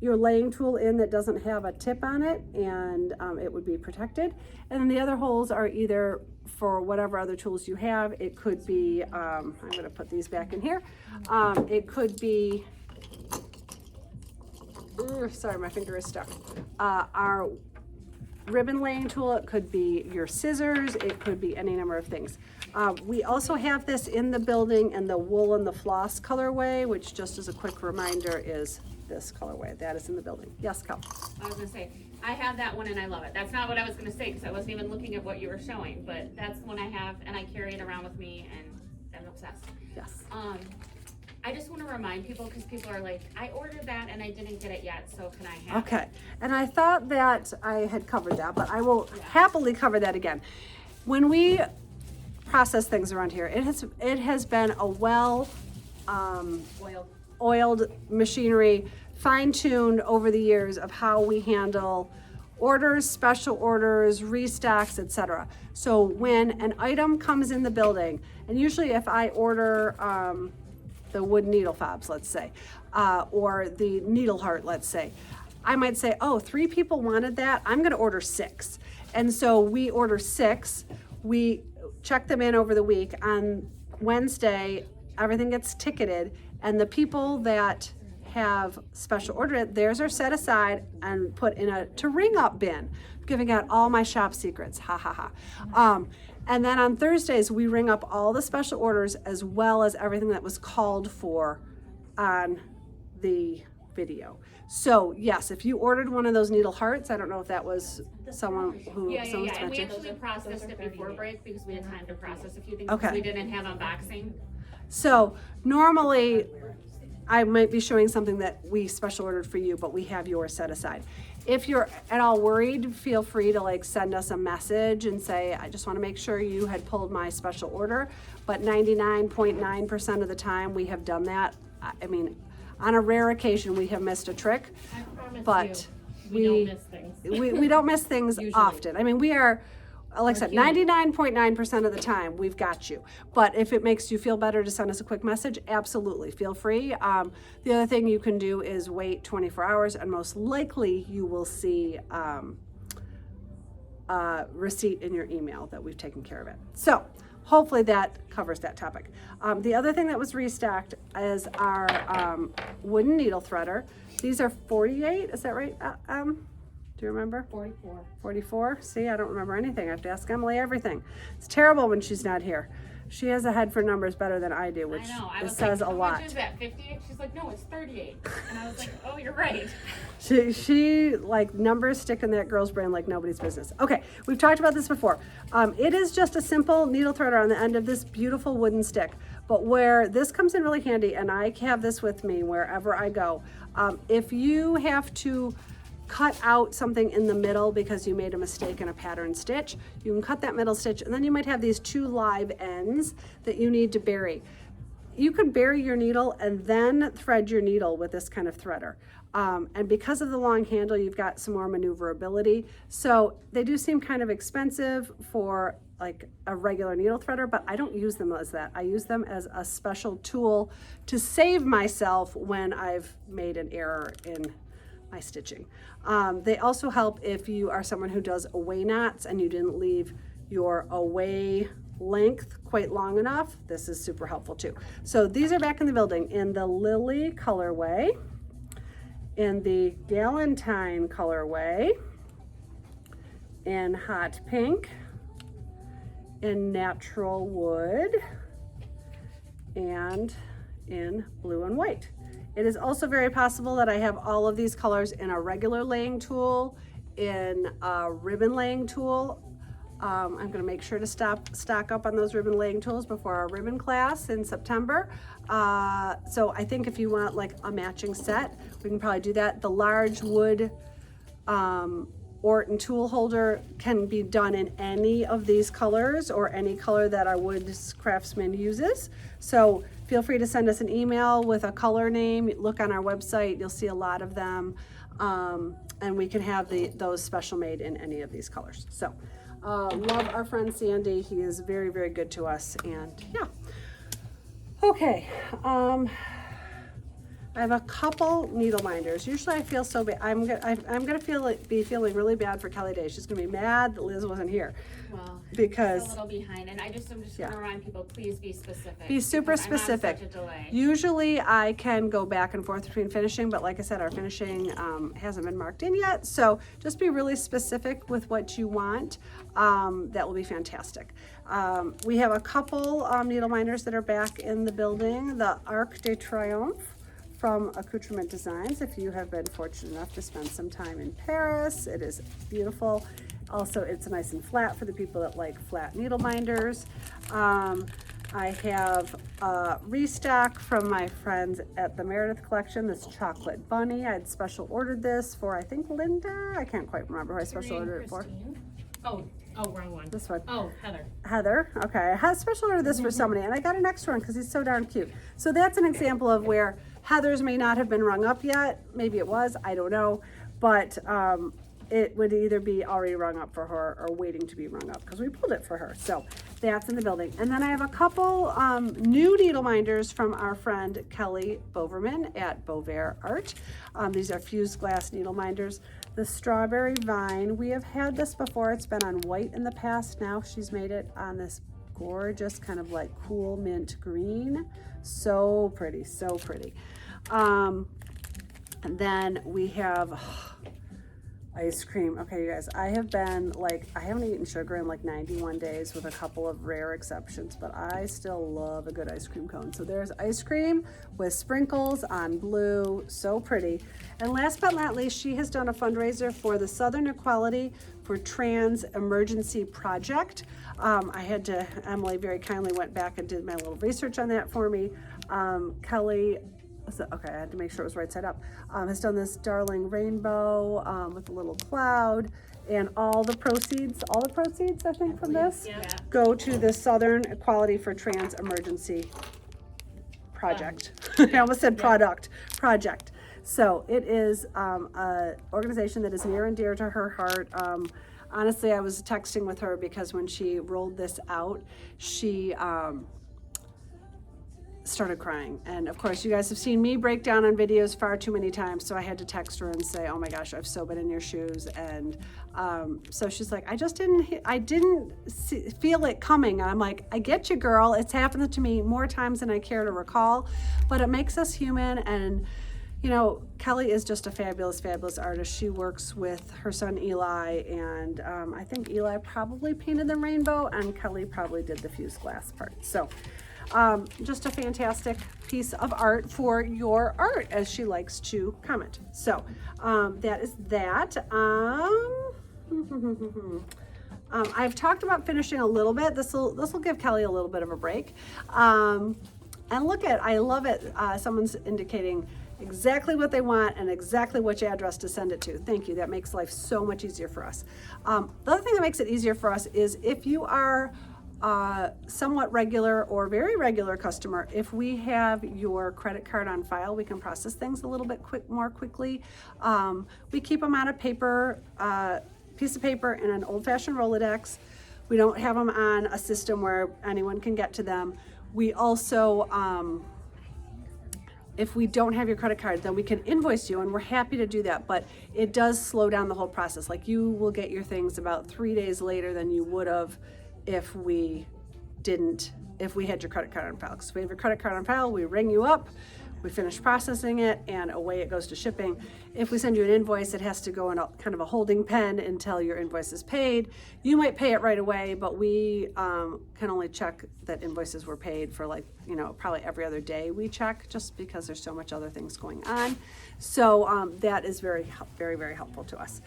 your laying tool in that doesn't have a tip on it, and it would be protected. And then the other holes are either for whatever other tools you have. It could be, I'm gonna put these back in here. It could be, sorry, my finger is stuck. Our ribbon laying tool, it could be your scissors, it could be any number of things. We also have this in the building in the wool and the floss colorway, which just as a quick reminder is this colorway. That is in the building. Yes, Cal? I was gonna say, I have that one and I love it. That's not what I was gonna say because I wasn't even looking at what you were showing, but that's the one I have and I carry it around with me and I'm obsessed. Yes. I just want to remind people because people are like, I ordered that and I didn't get it yet, so can I have it? Okay, and I thought that I had covered that, but I will happily cover that again. When we process things around here, it has been a oiled machinery, fine-tuned over the years of how we handle orders, special orders, restocks, etc. So when an item comes in the building, and usually if I order the wooden needle fobs, let's say, or the needle heart, let's say, I might say, oh, 3 people wanted that, I'm gonna order 6. And so we order 6, we check them in over the week. On Wednesday, everything gets ticketed, and the people that have special ordered, theirs are set aside and put in a to ring up bin, giving out all my shop secrets, ha ha ha. And then on Thursdays, we ring up all the special orders as well as everything that was called for on the video. So yes, if you ordered one of those needle hearts, I don't know if that was someone who Yeah. And we mentioned. actually processed it before break because we had time to process a few things Okay. we didn't have unboxing. So normally, I might be showing something that we special ordered for you, but we have yours set aside. If you're at all worried, feel free to like send us a message and say, I just want to make sure you had pulled my special order. But 99.9% of the time we have done that. I mean, on a rare occasion we have missed a trick, I promise but we don't miss things. we don't miss things Usually. often. I mean, we are, like I said, 99.9% of the time we've got you. But if it makes you feel better to send us a quick message, absolutely feel free. The other thing you can do is wait 24 hours, and most likely you will see receipt in your email that we've taken care of it. So hopefully that covers that topic. The other thing that was restocked is our wooden needle threader. These are 48, is that right? Do you remember? 44. 44? See, I don't remember anything. I have to ask Emily everything. It's terrible when she's not here. She has a head for numbers better than I do, which I know. I was says like, a lot. How much is that? 58? She's like, no, it's 38. And I was like, oh, you're right. She like numbers stick in that girl's brain like nobody's business. Okay, we've talked about this before. It is just a simple needle threader on the end of this beautiful wooden stick. But where this comes in really handy, and I have this with me wherever I go, if you have to cut out something in the middle because you made a mistake in a pattern stitch, you can cut that middle stitch, and then you might have these two live ends that you need to bury. You could bury your needle and then thread your needle with this kind of threader. And because of the long handle, you've got some more maneuverability. So they do seem kind of expensive for like a regular needle threader, but I don't use them as that. I use them as a special tool to save myself when I've made an error in my stitching. They also help if you are someone who does away knots and you didn't leave your away length quite long enough. This is super helpful too. So these are back in the building in the Lily colorway, in the Galentine colorway, in hot pink, in natural wood, and in blue and white. It is also very possible that I have all of these colors in a regular laying tool, in a ribbon laying tool. I'm going to make sure to stock up on those ribbon laying tools before our ribbon class in September. So I think if you want like a matching set, we can probably do that. The large wood Orton tool holder can be done in any of these colors or any color that our wood craftsman uses. So feel free to send us an email with a color name. Look on our website, you'll see a lot of them. And we can have those special made in any of these colors. So love our friend Sandy. He is very, very good to us. And yeah. Okay. I have a couple needle minders. Usually I feel so bad. I'm gonna be feeling really bad for Kelly Day. She's gonna be mad that Liz wasn't here. Well, because it's a little behind, and I'm just gonna remind people, please be specific. Be super because I'm on specific. such a delay. Usually I can go back and forth between finishing, but like I said, our finishing hasn't been marked in yet. So just be really specific with what you want. That will be fantastic. We have a couple needle minders that are back in the building. The Arc de Triomphe from Accoutrement Designs. If you have been fortunate enough to spend some time in Paris, it is beautiful. Also, it's nice and flat for the people that like flat needle minders. I have a restock from my friends at the Meredith Collection, this chocolate bunny. I had special ordered this for, I think, Linda. I can't quite remember who I special ordered it for. Oh, wrong one. This one. Oh, Heather. Heather, okay. I had special ordered this for somebody, and I got an extra one because he's so darn cute. So that's an example of where Heather's may not have been rung up yet. Maybe it was, I don't know. But it would either be already rung up for her or waiting to be rung up because we pulled it for her. So that's in the building. And then I have a couple new needle minders from our friend Kelly Boverman at Bovair Art. These are fused glass needle minders. The Strawberry Vine, we have had this before. It's been on white in the past. Now she's made it on this gorgeous kind of like cool mint green. So pretty, so pretty. And then we have ice cream. Okay, you guys, I haven't eaten sugar in like 91 days with a couple of rare exceptions, but I still love a good ice cream cone. So there's ice cream with sprinkles on blue, so pretty. And last but not least, she has done a fundraiser for the Southern Equality for Trans Emergency Project. Emily very kindly went back and did my little research on that for me. Kelly okay, I had to make sure it was right side up, has done this darling rainbow with a little cloud, and all the proceeds, I think, from this go to the Southern Equality for Trans Emergency project. I almost said project. So it is a organization that is near and dear to her heart. Honestly, I was texting with her because when she rolled this out, she started crying. And of course, you guys have seen me break down on videos far too many times, so I had to text her and say, oh my gosh, I've so been in your shoes. And so she's like, I didn't feel it coming. And I'm like, I get you, girl. It's happened to me more times than I care to recall, but it makes us human. And you know, Kelly is just a fabulous, fabulous artist. She works with her son Eli, and I think Eli probably painted the rainbow, and Kelly probably did the fused glass part. So just a fantastic piece of art for your art, as she likes to comment. So that is that. I've talked about finishing a little bit. This will give Kelly a little bit of a break. And look at, I love it. Someone's indicating exactly what they want and exactly which address to send it to. Thank you. That makes life so much easier for us. The other thing that makes it easier for us is if you are somewhat regular or very regular customer, if we have your credit card on file, we can process things a little bit more quickly. We keep them on a paper, piece of paper in an old-fashioned Rolodex. We don't have them on a system where anyone can get to them. We also, if we don't have your credit card, then we can invoice you, and we're happy to do that, but it does slow down the whole process. Like, you will get your things about 3 days later than you would have if we had your credit card on file. Because if we have your credit card on file, we ring you up, we finish processing it, and away it goes to shipping. If we send you an invoice, it has to go in a kind of a holding pen until your invoice is paid. You might pay it right away, but we can only check that invoices were paid for, like, you know, probably every other day we check, just because there's so much other things going on. So that is very, very, very helpful to us.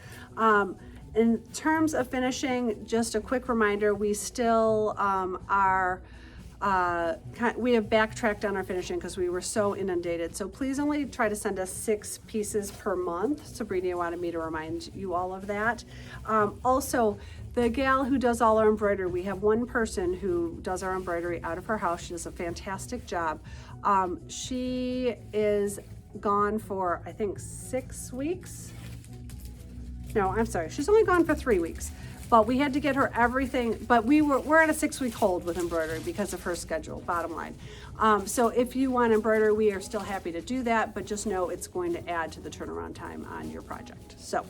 In terms of finishing, just a quick reminder, we still we have backtracked on our finishing because we were so inundated. So please only try to send us 6 pieces per month. Sabrina wanted me to remind you all of that. Also, the gal who does all our embroidery, we have one person who does our embroidery out of her house. She does a fantastic job. She is gone for, I think, 6 weeks. No, I'm sorry. She's only gone for 3 weeks, but we had to get her everything. But we're at a 6-week hold with embroidery because of her schedule, bottom line. So if you want embroidery, we are still happy to do that, but just know it's going to add to the turnaround time on your project. So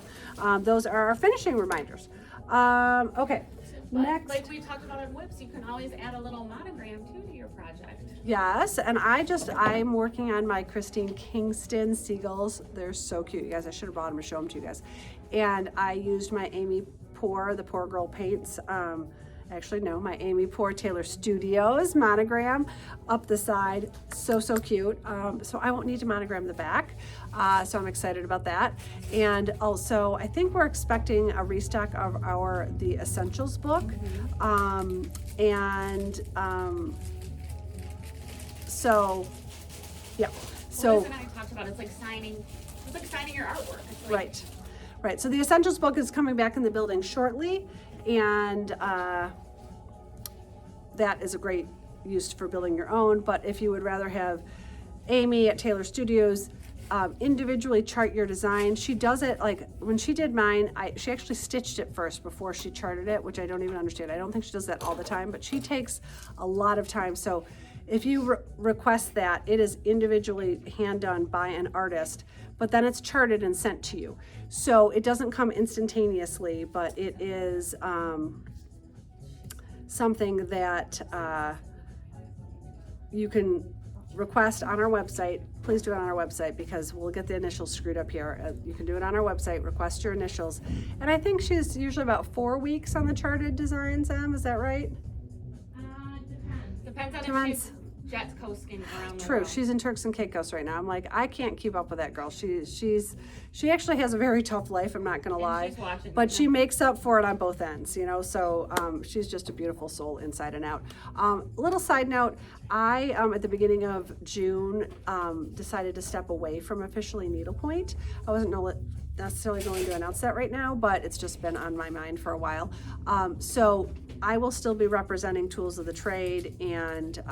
those are our finishing reminders. Okay. But next, like we talked about on WIPs, you can always add a little monogram too to your project. yes, and I'm working on my Christine Kingston seagulls. They're so cute, you guys. I should have brought them to show them to you guys. And I used my Amy Poor, the Poor Girl Paints, actually no, my Amy Poor Taylor Studios monogram up the side. So cute. So I won't need to monogram the back. So I'm excited about that. And also, I think we're expecting a restock of the Essentials book. So, yeah. So Liz and I talked about it's like signing your artwork. It's like, Right. So the Essentials book is coming back in the building shortly, and that is a great use for building your own. But if you would rather have Amy at Taylor Studios individually chart your design, she does it, like when she did mine, she actually stitched it first before she charted it, which I don't even understand. I don't think she does that all the time, but she takes a lot of time. So if you request that, it is individually hand done by an artist, but then it's charted and sent to you. So it doesn't come instantaneously, but it is something that you can request on our website. Please do it on our website because we'll get the initials screwed up here. You can do it on our website, request your initials. And I think she's usually about 4 weeks on the charted designs, Em, is that right? depends on Depends. Jet's coasting around the True, world. she's in Turks and Caicos right now. I'm like, I can't keep up with that girl. She actually has a very tough life, I'm not gonna And lie. she's watching But this she now. makes up for it on both ends, you know, so she's just a beautiful soul inside and out. Little side note, I, at the beginning of June, decided to step away from officially Needlepoint. I wasn't necessarily going to announce that right now, but it's just been on my mind for a while. So I will still be representing Tools of the Trade and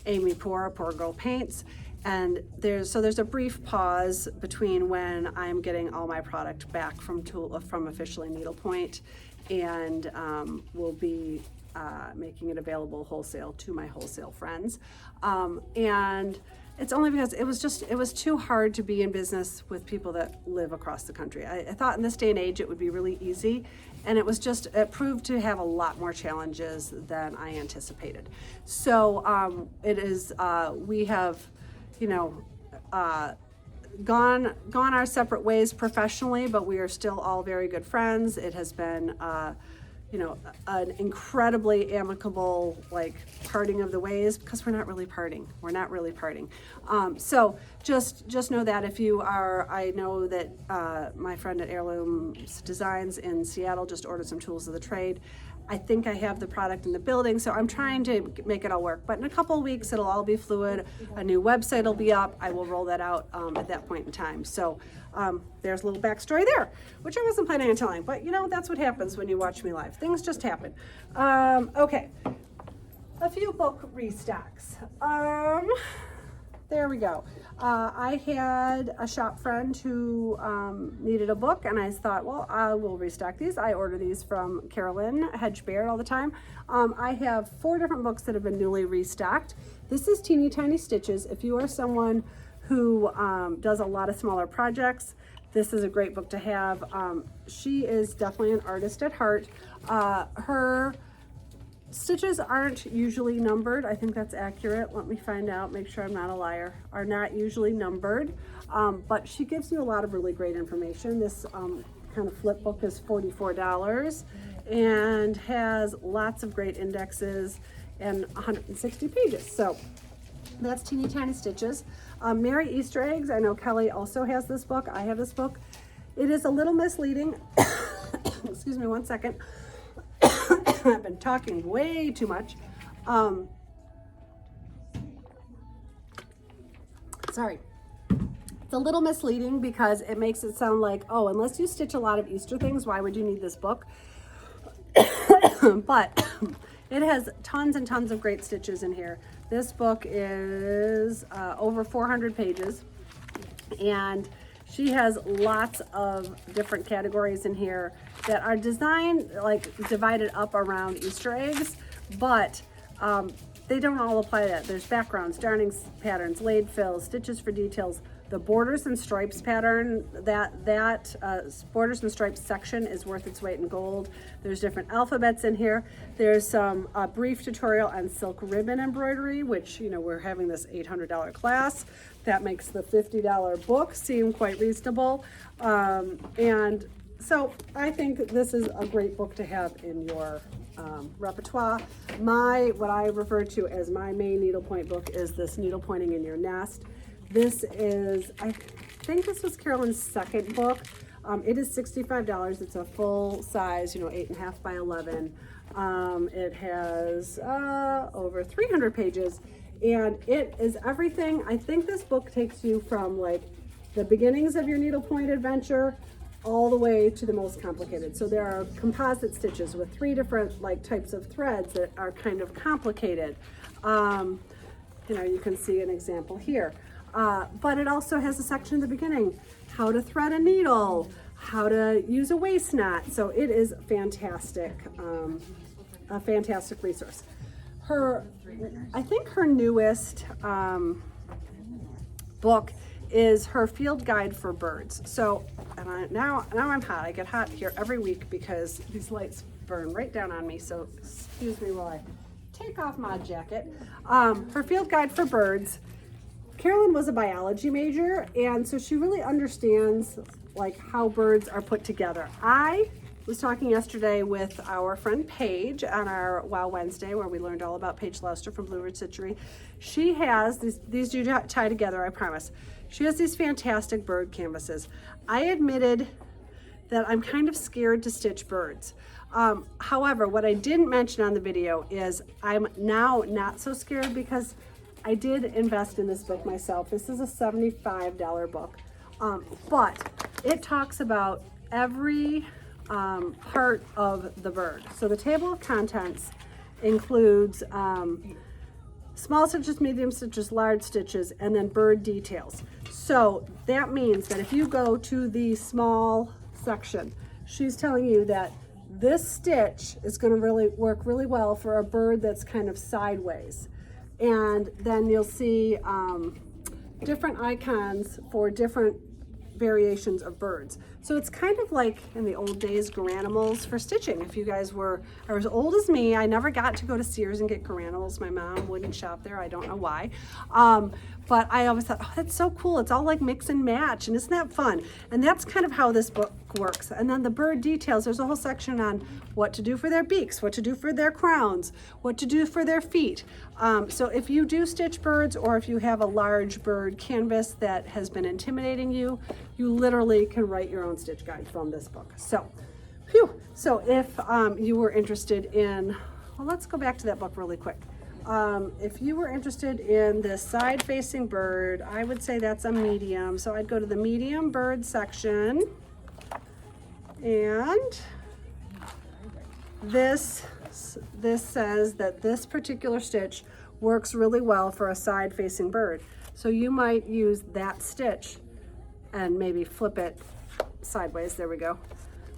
Amy Poor Girl Paints. And there's a brief pause between when I'm getting all my product back from officially Needlepoint, and we'll be making it available wholesale to my wholesale friends. And it's only because it was too hard to be in business with people that live across the country. I thought in this day and age it would be really easy, and it proved to have a lot more challenges than I anticipated. So we have, you know, gone our separate ways professionally, but we are still all very good friends. It has been you know, an incredibly amicable, like, parting of the ways, because we're not really parting. So just know that if you are, I know that my friend at Heirloom Designs in Seattle just ordered some Tools of the Trade. I think I have the product in the building, so I'm trying to make it all work. But in a couple of weeks, it'll all be fluid. A new website will be up. I will roll that out at that point in time. So there's a little backstory there, which I wasn't planning on telling. But, you know, that's what happens when you watch me live. Things just happen. Okay, a few book restocks. There we go. I had a shop friend who needed a book, and I thought, well, I will restock these. I order these from Carolyn Hedge Baird all the time. I have 4 different books that have been newly restocked. This is Teeny Tiny Stitches. If you are someone who does a lot of smaller projects, this is a great book to have. She is definitely an artist at heart. Her stitches aren't usually numbered. I think that's accurate. Let me find out, make sure I'm not a liar. Are not usually numbered, but she gives you a lot of really great information. This kind of flip book is $44 and has lots of great indexes and 160 pages. So that's Teeny Tiny Stitches. Merry Easter Eggs. I know Kelly also has this book. I have this book. It is a little misleading. Excuse me one second. I've been talking way too much. Sorry. It's a little misleading because it makes it sound like, oh, unless you stitch a lot of Easter things, why would you need this book? But it has tons and tons of great stitches in here. This book is over 400 pages, and she has lots of different categories in here that are designed, like, divided up around Easter eggs, but they don't all apply to that. There's backgrounds, darning patterns, laid fills, stitches for details. The borders and stripes pattern, that borders and stripes section is worth its weight in gold. There's different alphabets in here. There's some brief tutorial on silk ribbon embroidery, which, you know, we're having this $800 class. That makes the $50 book seem quite reasonable. And so I think this is a great book to have in your repertoire. What I refer to as my main needlepoint book is this Needlepointing in Your Nest. This is, I think this was Carolyn's second book. It is $65. It's a full size, you know, 8.5 by 11. It has over 300 pages, and it is everything. I think this book takes you from, like, the beginnings of your needlepoint adventure all the way to the most complicated. So there are composite stitches with 3 different, like, types of threads that are kind of complicated. You know, you can see an example here. But it also has a section at the beginning, how to thread a needle, how to use a waist knot. So it is fantastic, a fantastic resource. I think her newest book is her field guide for birds. So now I'm hot. I get hot here every week because these lights burn right down on me. So excuse me while I take off my jacket. Her field guide for birds. Carolyn was a biology major, and so she really understands, like, how birds are put together. I was talking yesterday with our friend Paige on our Wow Wednesday, where we learned all about Paige Lester from Blue Ridge Stitchery. She has these do tie together, I promise. She has these fantastic bird canvases. I admitted that I'm kind of scared to stitch birds. However, what I didn't mention on the video is I'm now not so scared because I did invest in this book myself. This is a $75 book, but it talks about every part of the bird. So the table of contents includes small stitches, medium stitches, large stitches, and then bird details. So that means that if you go to the small section, she's telling you that this stitch is going to really work really well for a bird that's kind of sideways. And then you'll see different icons for different variations of birds. So it's kind of like in the old days, Garanimals for stitching. If you guys were as old as me, I never got to go to Sears and get Garanimals. My mom wouldn't shop there. I don't know why. But I always thought, oh, that's so cool. It's all like mix and match, and isn't that fun? And that's kind of how this book works. And then the bird details, there's a whole section on what to do for their beaks, what to do for their crowns, what to do for their feet. So if you do stitch birds, or if you have a large bird canvas that has been intimidating you, you literally can write your own stitch guide from this book. So, phew. So if you were interested in, well, let's go back to that book really quick. If you were interested in this side-facing bird, I would say that's a medium. So I'd go to the medium bird section, and this says that this particular stitch works really well for a side-facing bird. So you might use that stitch and maybe flip it sideways. There we go.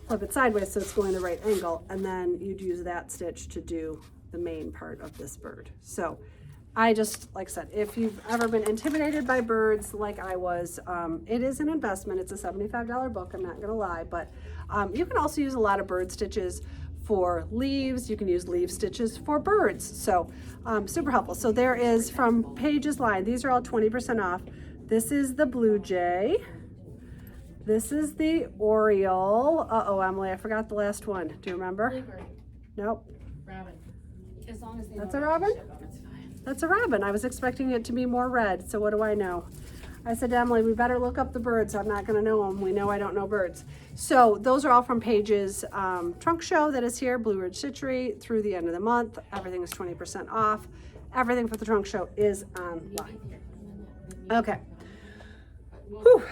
Flip it sideways so it's going the right angle, and then you'd use that stitch to do the main part of this bird. So I just, like I said, if you've ever been intimidated by birds like I was, it is an investment. It's a $75 book, I'm not gonna lie, but you can also use a lot of bird stitches for leaves. You can use leaf stitches for birds. So super helpful. So there is, from Paige's line, these are all 20% off. This is the blue jay. This is the oriole. Uh-oh, Emily, I forgot the last one. Do you remember? Bluebird. Nope. Robin. As long as they That's don't a robin? ship 'em, it's fine. That's a robin. I was expecting it to be more red, so what do I know? I said to Emily, we better look up the birds. I'm not going to know them. We know I don't know birds. So those are all from Paige's trunk show that is here, Blue Ridge Stitchery, through the end of the month. Everything is 20% off. Everything for the trunk show is online. Okay. Whew.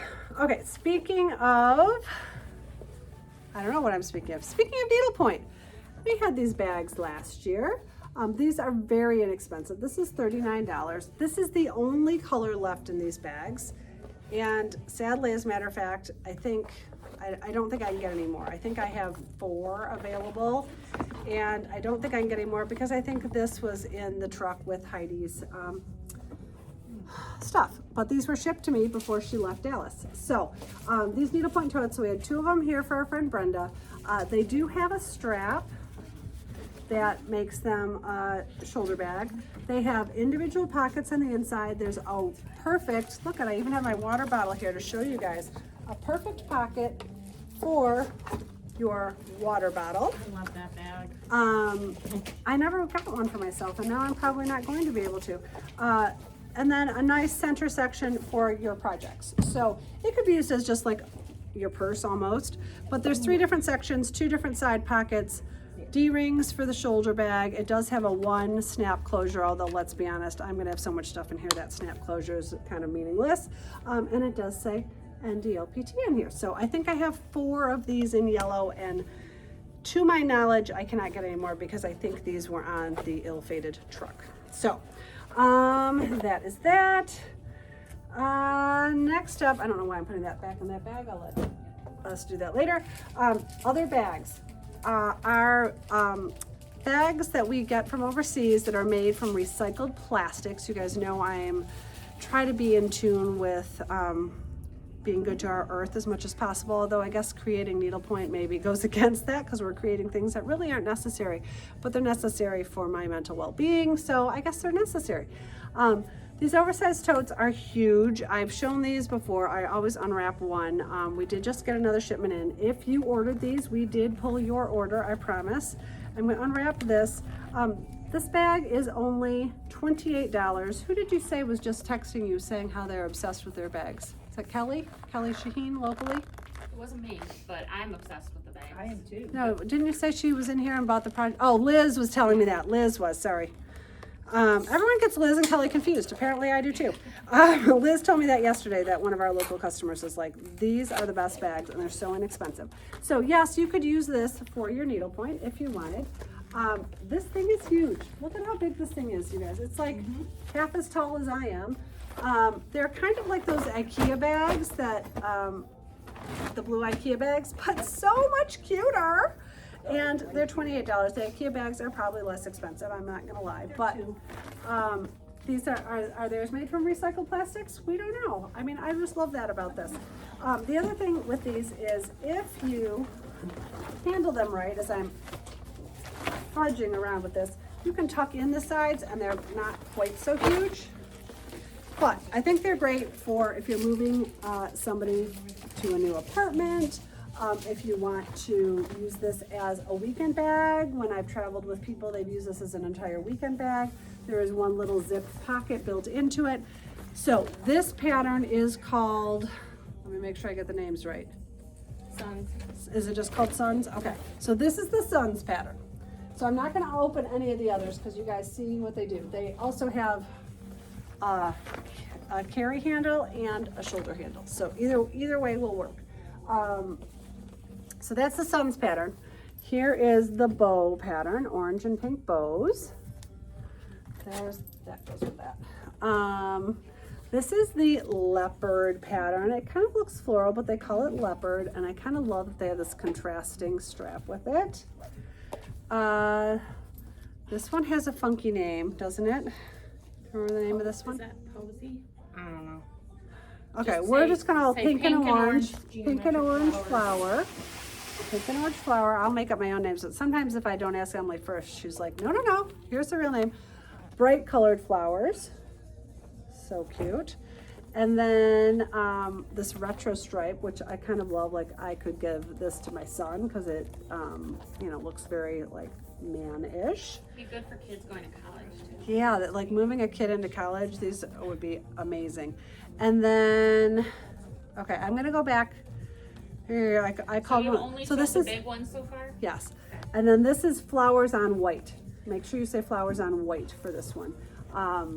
Okay, speaking of, I don't know what I'm speaking of. Speaking of needlepoint, we had these bags last year. These are very inexpensive. This is $39. This is the only color left in these bags. And sadly, as a matter of fact, I don't think I can get any more. I think I have 4 available, and I don't think I can get any more because I think this was in the truck with Heidi's stuff. But these were shipped to me before she left Dallas. So these needlepoint totes, so we had 2 of them here for our friend Brenda. They do have a strap that makes them a shoulder bag. They have individual pockets on the inside. There's a perfect, look at, I even have my water bottle here to show you guys, a perfect pocket for your water bottle. I love that bag. I never got one for myself, and now I'm probably not going to be able to. And then a nice center section for your projects. So it could be used as just like your purse almost, but there's 3 different sections, 2 different side pockets, D-rings for the shoulder bag. It does have a 1 snap closure, although let's be honest, I'm gonna have so much stuff in here that snap closure is kind of meaningless. And it does say NDLPT in here. So I think I have 4 of these in yellow, and to my knowledge, I cannot get any more because I think these were on the ill-fated truck. So that is that. Next up, I don't know why I'm putting that back in that bag. I'll let us do that later. Other bags are bags that we get from overseas that are made from recycled plastics. You guys know I try to be in tune with being good to our earth as much as possible, although I guess creating needlepoint maybe goes against that because we're creating things that really aren't necessary, but they're necessary for my mental well-being, so I guess they're necessary. These oversized totes are huge. I've shown these before. I always unwrap one. We did just get another shipment in. If you ordered these, we did pull your order, I promise. I'm gonna unwrap this. This bag is only $28. Who did you say was just texting you saying how they're obsessed with their bags? Is that Kelly? Kelly Shaheen locally? It wasn't me, but I'm obsessed with the bags. I am too. No, didn't you say she was in here and bought the project? Oh, Liz was telling me that. Liz was, sorry. Everyone gets Liz and Kelly confused. Apparently I do too. Liz told me that yesterday, that one of our local customers is like, these are the best bags and they're so inexpensive. So yes, you could use this for your needlepoint if you wanted. This thing is huge. Look at how big this thing is, you guys. It's like half as tall as I am. They're kind of like those IKEA bags that, the blue IKEA bags, but so much cuter. And they're $28. The IKEA bags are probably less expensive, I'm not gonna lie, but these are theirs made from recycled plastics? We don't know. I mean, I just love that about this. The other thing with these is if you handle them right, as I'm fudging around with this, you can tuck in the sides and they're not quite so huge. But I think they're great for if you're moving somebody to a new apartment. If you want to use this as a weekend bag, when I've traveled with people, they've used this as an entire weekend bag. There is one little zip pocket built into it. So this pattern is called, let me make sure I get the names right. Sons. Is it just called Suns? Okay, so this is the Suns pattern. So I'm not gonna open any of the others because you guys see what they do. They also have a carry handle and a shoulder handle. So either way will work. So that's the Suns pattern. Here is the bow pattern, orange and pink bows. That goes with that. This is the leopard pattern. It kind of looks floral, but they call it leopard, and I kind of love that they have this contrasting strap with it. This one has a funky name, doesn't it? Remember the name of this one? Is that Posy? I don't know. Okay, Just we're say- just gonna say pink and orange, pink and geometric orange flowers. flower. Pink and orange flower. I'll make up my own names, but sometimes if I don't ask Emily first, she's like, no, here's the real name. Bright colored flowers. So cute. And then this retro stripe, which I kind of love. Like I could give this to my son because it, looks very like man-ish. Be good for kids going to college too. Yeah, that like moving a kid into college, these would be amazing. And then, okay, I'm gonna go back here. I So called you one. only So showed this the is big ones so far? yes, and then this is flowers on white. Make sure you say flowers on white for this one,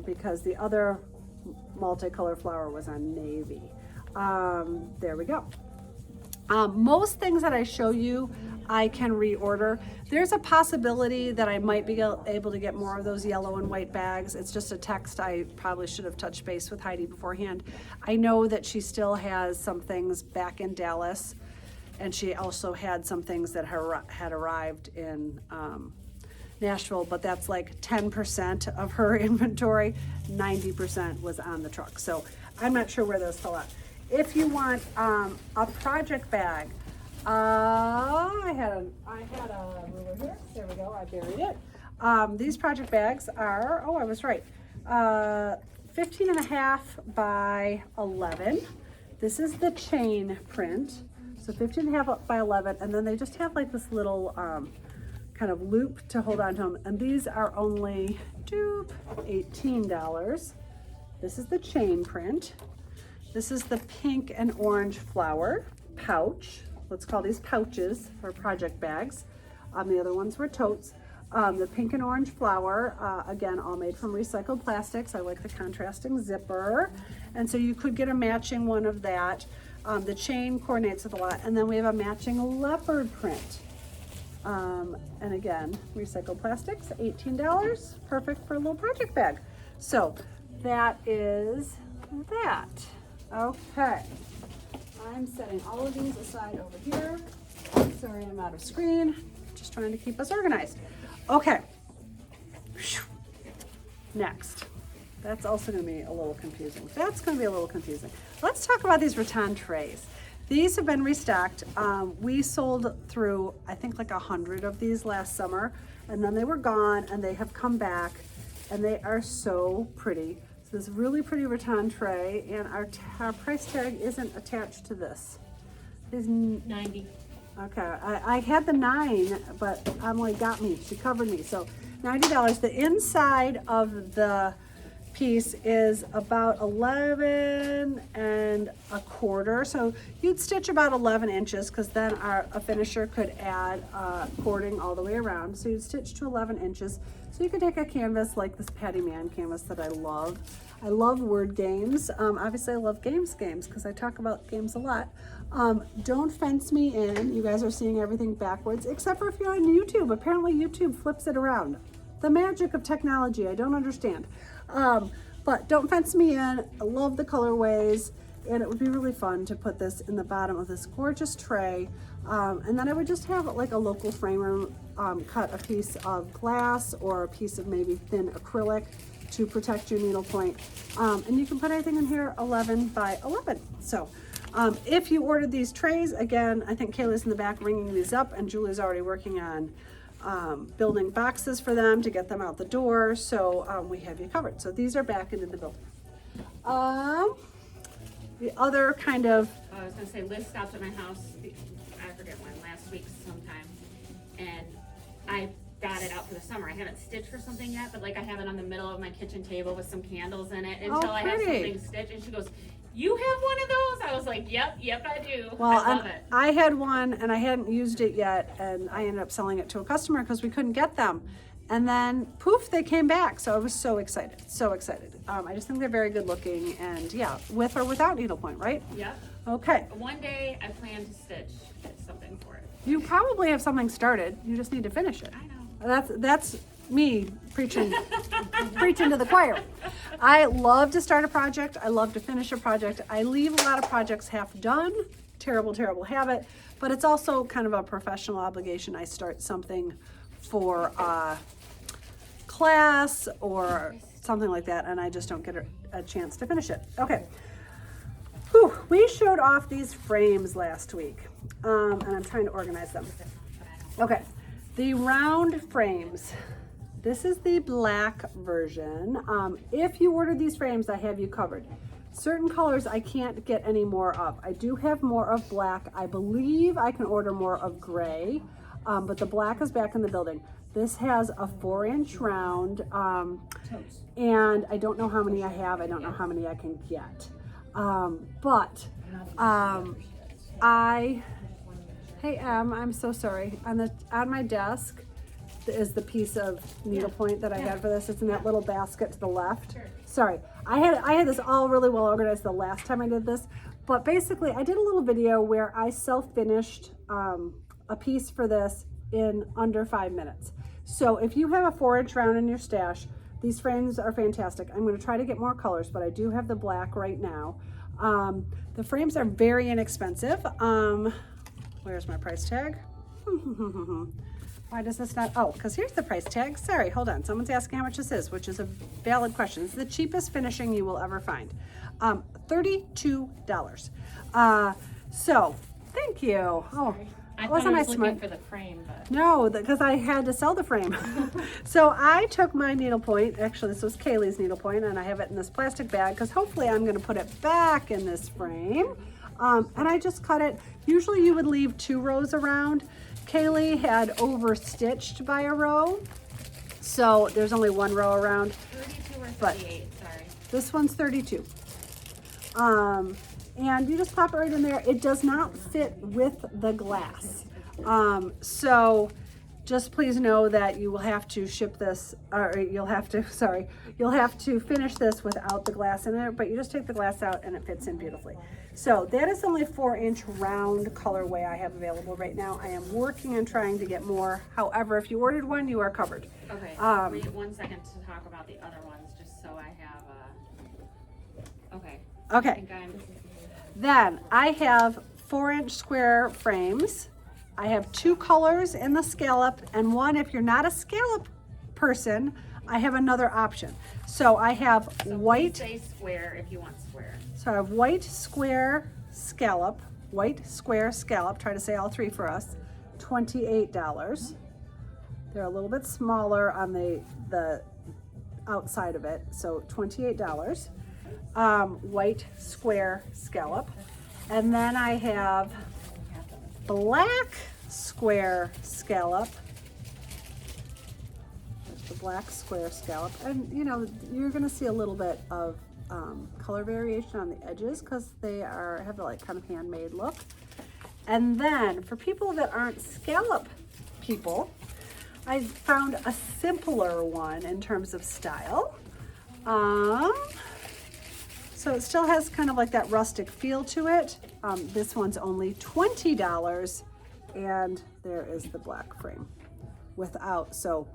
because the other multicolor flower was on navy. There we go. Most things that I show you, I can reorder. There's a possibility that I might be able to get more of those yellow and white bags. It's just a text. I probably should have touched base with Heidi beforehand. I know that she still has some things back in Dallas, and she also had some things that had arrived in Nashville, but that's like 10% of her inventory. 90% was on the truck. So I'm not sure where those fell out. If you want a project bag, I had a ruler here. There we go. I buried it. These project bags are, I was right, 15 and a half by 11. This is the chain print. So 15 and a half by 11. And then they just have like this little kind of loop to hold on to them. And these are only $18. This is the chain print. This is the pink and orange flower pouch. Let's call these pouches for project bags. The other ones were totes. The pink and orange flower, again, all made from recycled plastics. I like the contrasting zipper. And so you could get a matching one of that. The chain coordinates with a lot. And then we have a matching leopard print. And again, recycled plastics, $18. Perfect for a little project bag. So that is that. Okay. I'm setting all of these aside over here. Sorry, I'm out of screen. Just trying to keep us organized. Okay. Next. That's also going to be a little confusing. Let's talk about these rattan trays. These have been restocked. We sold through, I think, like 100 of these last summer, and then they were gone, and they have come back, and they are so pretty. So this really pretty rattan tray, and our price tag isn't attached to this. It's 90. okay, I had the 9, but Emily got me, she covered me, so $90. The inside of the piece is about 11 and a quarter, so you'd stitch about 11 inches, because then a finisher could add cording all the way around, so you'd stitch to 11 inches. So you could take a canvas like this Patty Mann canvas that I love. I love word games. Obviously I love games because I talk about games a lot. Don't fence me in. You guys are seeing everything backwards, except for if you're on YouTube. Apparently YouTube flips it around. The magic of technology, I don't understand. But don't fence me in. I love the colorways, and it would be really fun to put this in the bottom of this gorgeous tray. And then I would just have like a local framer cut a piece of glass or a piece of maybe thin acrylic to protect your needlepoint. And you can put anything in here 11 by 11. So if you ordered these trays, again, I think Kayla's in the back ringing these up, and Julie's already working on building boxes for them to get them out the door. So we have you covered. So these are back into the building. The other kind of, I was gonna say, Liz stopped at my house, I forget when, last week sometime, and I got it out for the summer. I haven't stitched for something yet, but like I have it on the middle of my kitchen table with some candles in it until I have something stitched. And she goes, "You have one of those?" I was like, yep, I do. well, I love it. I had one and I hadn't used it yet, and I ended up selling it to a customer because we couldn't get them. And then poof, they came back. So I was so excited, so excited. I just think they're very good looking, and yeah, with or without needlepoint, right? Yep. Okay. One day I plan to stitch something for it. You probably have something started. You just need to finish it. I know. That's me preaching preaching to the choir. I love to start a project. I love to finish a project. I leave a lot of projects half done. Terrible habit. But it's also kind of a professional obligation. I start something for class or something like that, and I just don't get a chance to finish it. Okay. Whew. We showed off these frames last week, and I'm trying to organize them. Okay. The round frames. This is the black version. If you ordered these frames, I have you covered. Certain colors I can't get any more of. I do have more of black. I believe I can order more of gray, but the black is back in the building. This has a 4-inch round, and I don't know how many I have. I don't know how many I can get. Hey Em, I'm so sorry. On my desk is the piece of needlepoint that I had for this. It's in that little basket to the left. Sure. Sorry, I had this all really well organized the last time I did this, but basically I did a little video where I self-finished a piece for this in under 5 minutes. So if you have a 4-inch round in your stash, these frames are fantastic. I'm going to try to get more colors, but I do have the black right now. The frames are very inexpensive. Where's my price tag? Why does this not? Oh, because here's the price tag. Sorry, hold on. Someone's asking how much this is, which is a valid question. It's the cheapest finishing you will ever find. $32. So, thank you. Oh, I wasn't thought I I was smart? looking for the frame, but No, because I had to sell the frame. So I took my needlepoint, actually this was Kaylee's needlepoint, and I have it in this plastic bag because hopefully I'm going to put it back in this frame. And I just cut it. Usually you would leave 2 rows around. Kaylee had overstitched by a row, so there's only 1 row around. 32 or But 38, sorry. this one's 32. And you just pop it right in there. It does not fit with the glass. So just please know that you will have to ship this, or you'll have to finish this without the glass in it, but you just take the glass out and it fits in beautifully. So that is only 4-inch round colorway I have available right now. I am working on trying to get more. However, if you ordered one, you are covered. Okay, wait 1 second to talk about the other ones, just so I have okay. I Okay. think Then I have 4-inch square frames. I have 2 colors in the scallop, and one, if you're not a scallop person, I have another option. So I have white. Say square if you want square. So I have white square scallop, try to say all 3 for us, $28. They're a little bit smaller on the outside of it, so $28. White square scallop. And then I have black square scallop. There's the black square scallop. And you know, you're gonna see a little bit of color variation on the edges because they have like kind of handmade look. And then for people that aren't scallop people, I found a simpler one in terms of style. So it still has kind of like that rustic feel to it. This one's only $20, and there is the black frame without, so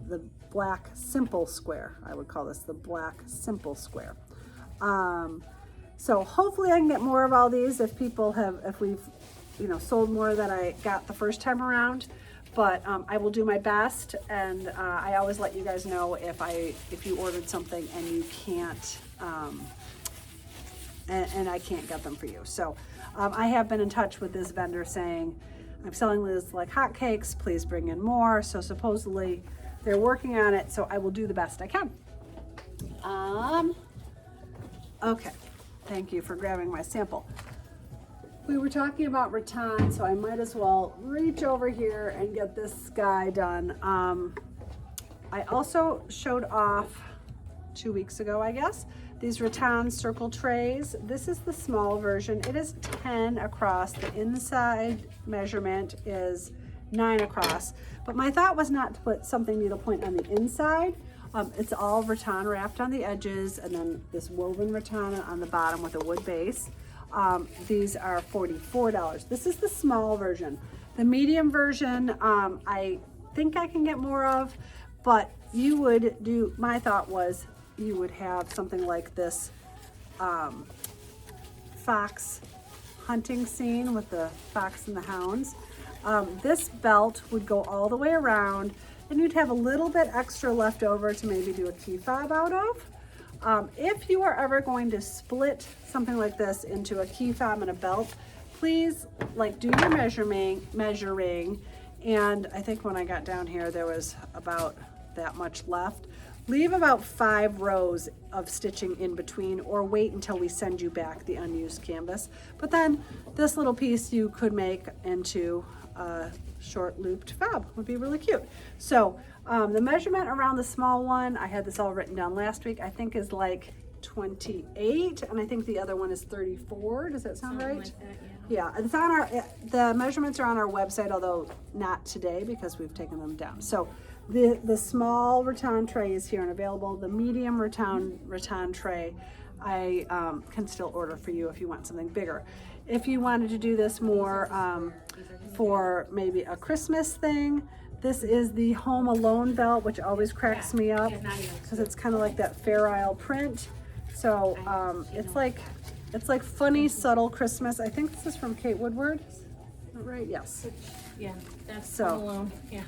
the black simple square, I would call this the black simple square. So hopefully I can get more of all these if we've, you know, sold more than I got the first time around. But I will do my best, and I always let you guys know if you ordered something and you can't, and I can't get them for you. So I have been in touch with this vendor saying, I'm selling this like hotcakes, please bring in more. So supposedly they're working on it, so I will do the best I can. Okay, thank you for grabbing my sample. We were talking about rattan, so I might as well reach over here and get this guy done. I also showed off 2 weeks ago, I guess, these rattan circle trays. This is the small version. It is 10 across. The inside measurement is 9 across. But my thought was not to put something needlepoint on the inside. It's all rattan wrapped on the edges, and then this woven rattan on the bottom with a wood base. These are $44. This is the small version. The medium version, I think I can get more of, but you would do, my thought was you would have something like this fox hunting scene with the fox and the hounds. This belt would go all the way around, and you'd have a little bit extra left over to maybe do a key fob out of. If you are ever going to split something like this into a key fob and a belt, please like do your measuring, and I think when I got down here there was about that much left. Leave about 5 rows of stitching in between, or wait until we send you back the unused canvas. But then this little piece you could make into a short looped fob, would be really cute. So the measurement around the small one, I had this all written down last week, I think is like 28, and I think the other one is 34. Does that sound right? Like that, Yeah, it's on the measurements are on our website, although not today because we've taken them down. So the small rattan tray is here and available. The medium rattan tray, I can still order for you if you want something bigger. If you wanted to do this more for maybe a Christmas thing, this is the Home Alone belt, which always cracks me up because it's kind of like that Fair Isle print. So it's like funny, subtle Christmas. I think this is from Kate Woodward. Is that right? Yes. Yeah, that's So- Home Alone. Yeah.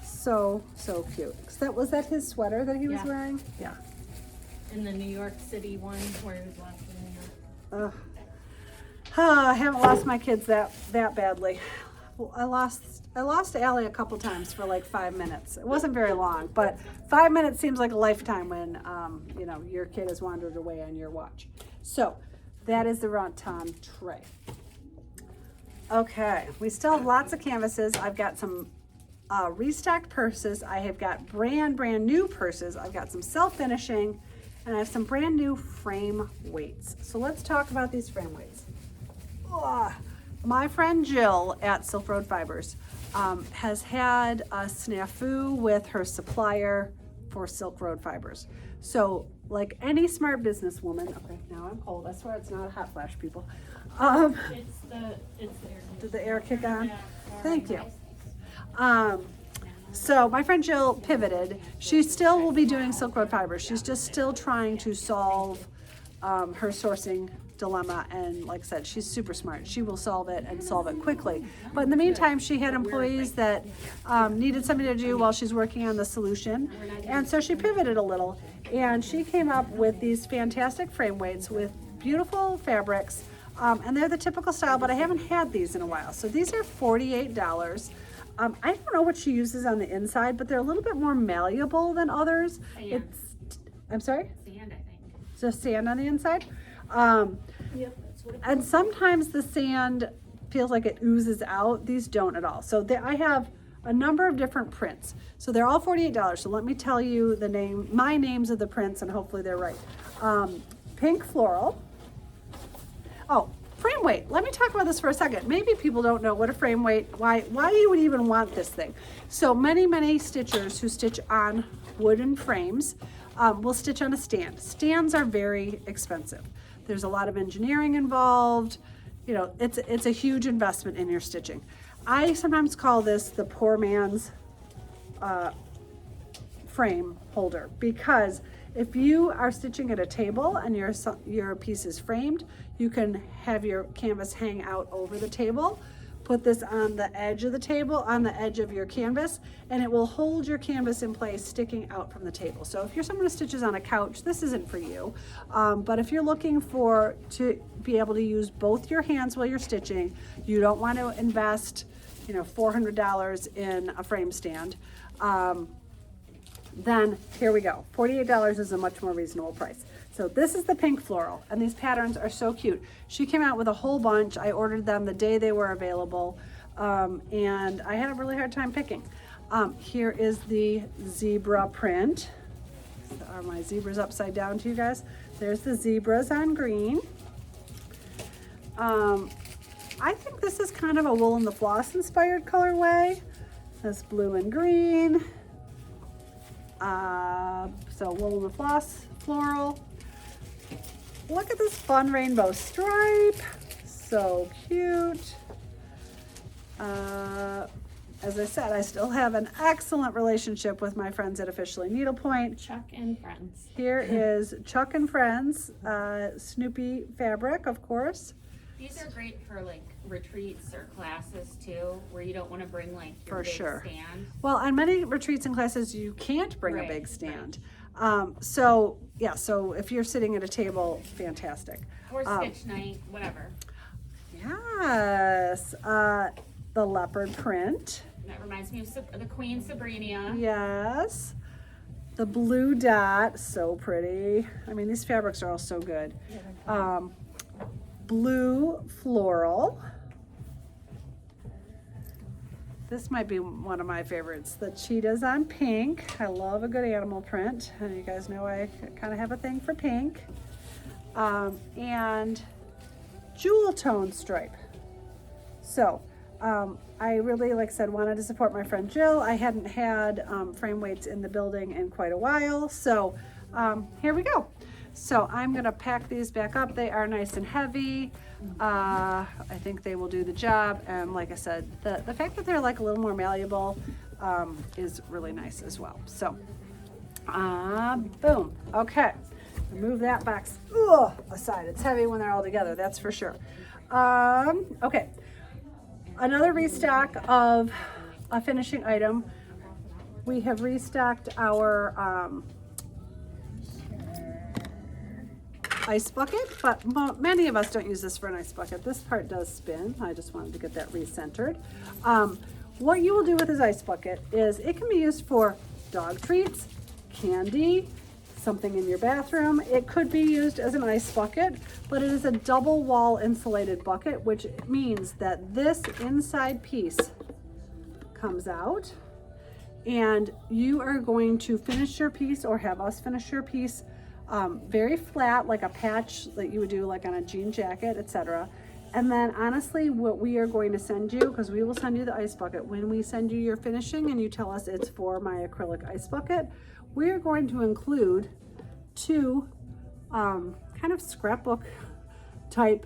So cute. Was that his sweater that he was Yeah. wearing? Yeah. And the New York City one where he was last in New York. I haven't lost my kids that badly. Well, I lost Allie a couple times for like 5 minutes. It wasn't very long, but 5 minutes seems like a lifetime when you know, your kid has wandered away on your watch. So that is the rattan tray. Okay, we still have lots of canvases. I've got some restocked purses. I have got brand new purses. I've got some self-finishing, and I have some brand new frame weights. So let's talk about these frame weights. My friend Jill at Silk Road Fibers has had a snafu with her supplier for Silk Road Fibers. So like any smart businesswoman, okay, now I'm cold. I swear it's not a hot flash, people. It's the air. Did the air kick on? Yeah. Thank you. So my friend Jill pivoted. She still will be doing Silk Road Fibers. She's just still trying to solve her sourcing dilemma, and like I said, she's super smart. She will solve it and solve it quickly. But in the meantime, she had employees that needed something to do while she's working on the solution, and so she pivoted a little, and she came up with these fantastic frame weights with beautiful fabrics, and they're the typical style, but I haven't had these in a while. So these are $48. I don't know what she uses on the inside, but they're a little bit more malleable than others. Sand. I'm sorry? Sand, I think. Just sand on the inside. Yep, that's what it And sometimes the sand feels like it oozes out. These don't at all. So I have a number of different prints. So they're all $48. So let me tell you my names of the prints, and hopefully they're right. Pink floral. Oh, frame weight. Let me talk about this for a second. Maybe people don't know what a frame weight, why you would even want this thing. So many stitchers who stitch on wooden frames will stitch on a stand. Stands are very expensive. There's a lot of engineering involved. You know, it's a huge investment in your stitching. I sometimes call this the poor man's frame holder, because if you are stitching at a table and your piece is framed, you can have your canvas hang out over the table. Put this on the edge of the table, on the edge of your canvas, and it will hold your canvas in place sticking out from the table. So if you're someone who stitches on a couch, this isn't for you. But if you're looking to be able to use both your hands while you're stitching, you don't want to invest, you know, $400 in a frame stand. Then here we go. $48 is a much more reasonable price. So this is the pink floral, and these patterns are so cute. She came out with a whole bunch. I ordered them the day they were available, and I had a really hard time picking. Here is the zebra print. Are my zebras upside down to you guys? There's the zebras on green. I think this is kind of a Wool and the Floss inspired colorway. This blue and green. So Wool and the Floss floral. Look at this fun rainbow stripe. So cute. As I said, I still have an excellent relationship with my friends at Officially Needlepoint. Chuck and Friends. Here is Chuck and Friends, Snoopy fabric, of course. These are great for like retreats or classes too, where you don't want to bring like your For big sure. stand. Well, on many retreats and classes, you can't bring a Right, big stand. So if you're sitting at a table, fantastic. Or stitch night, whatever. Yes, the leopard print. That reminds me of the Queen Sabrina. Yes, the blue dot, so pretty. I mean, these fabrics are all so good. Blue floral. This might be one of my favorites, the cheetahs on pink. I love a good animal print, and you guys know I kind of have a thing for pink. And jewel tone stripe. So I really, like I said, wanted to support my friend Jill. I hadn't had frame weights in the building in quite a while, so here we go. So I'm gonna pack these back up. They are nice and heavy. I think they will do the job. And like I said, the fact that they're like a little more malleable is really nice as well. So, boom. Okay, move that box aside. It's heavy when they're all together, that's for sure. Okay, another restock of a finishing item. We have restocked our ice bucket, but many of us don't use this for an ice bucket. This part does spin. I just wanted to get that recentered. What you will do with this ice bucket is it can be used for dog treats, candy, something in your bathroom. It could be used as an ice bucket, but it is a double wall insulated bucket, which means that this inside piece comes out, and you are going to finish your piece or have us finish your piece very flat, like a patch that you would do like on a jean jacket, etc. And then honestly, what we are going to send you, because we will send you the ice bucket, when we send you your finishing and you tell us it's for my acrylic ice bucket, we are going to include two kind of scrapbook type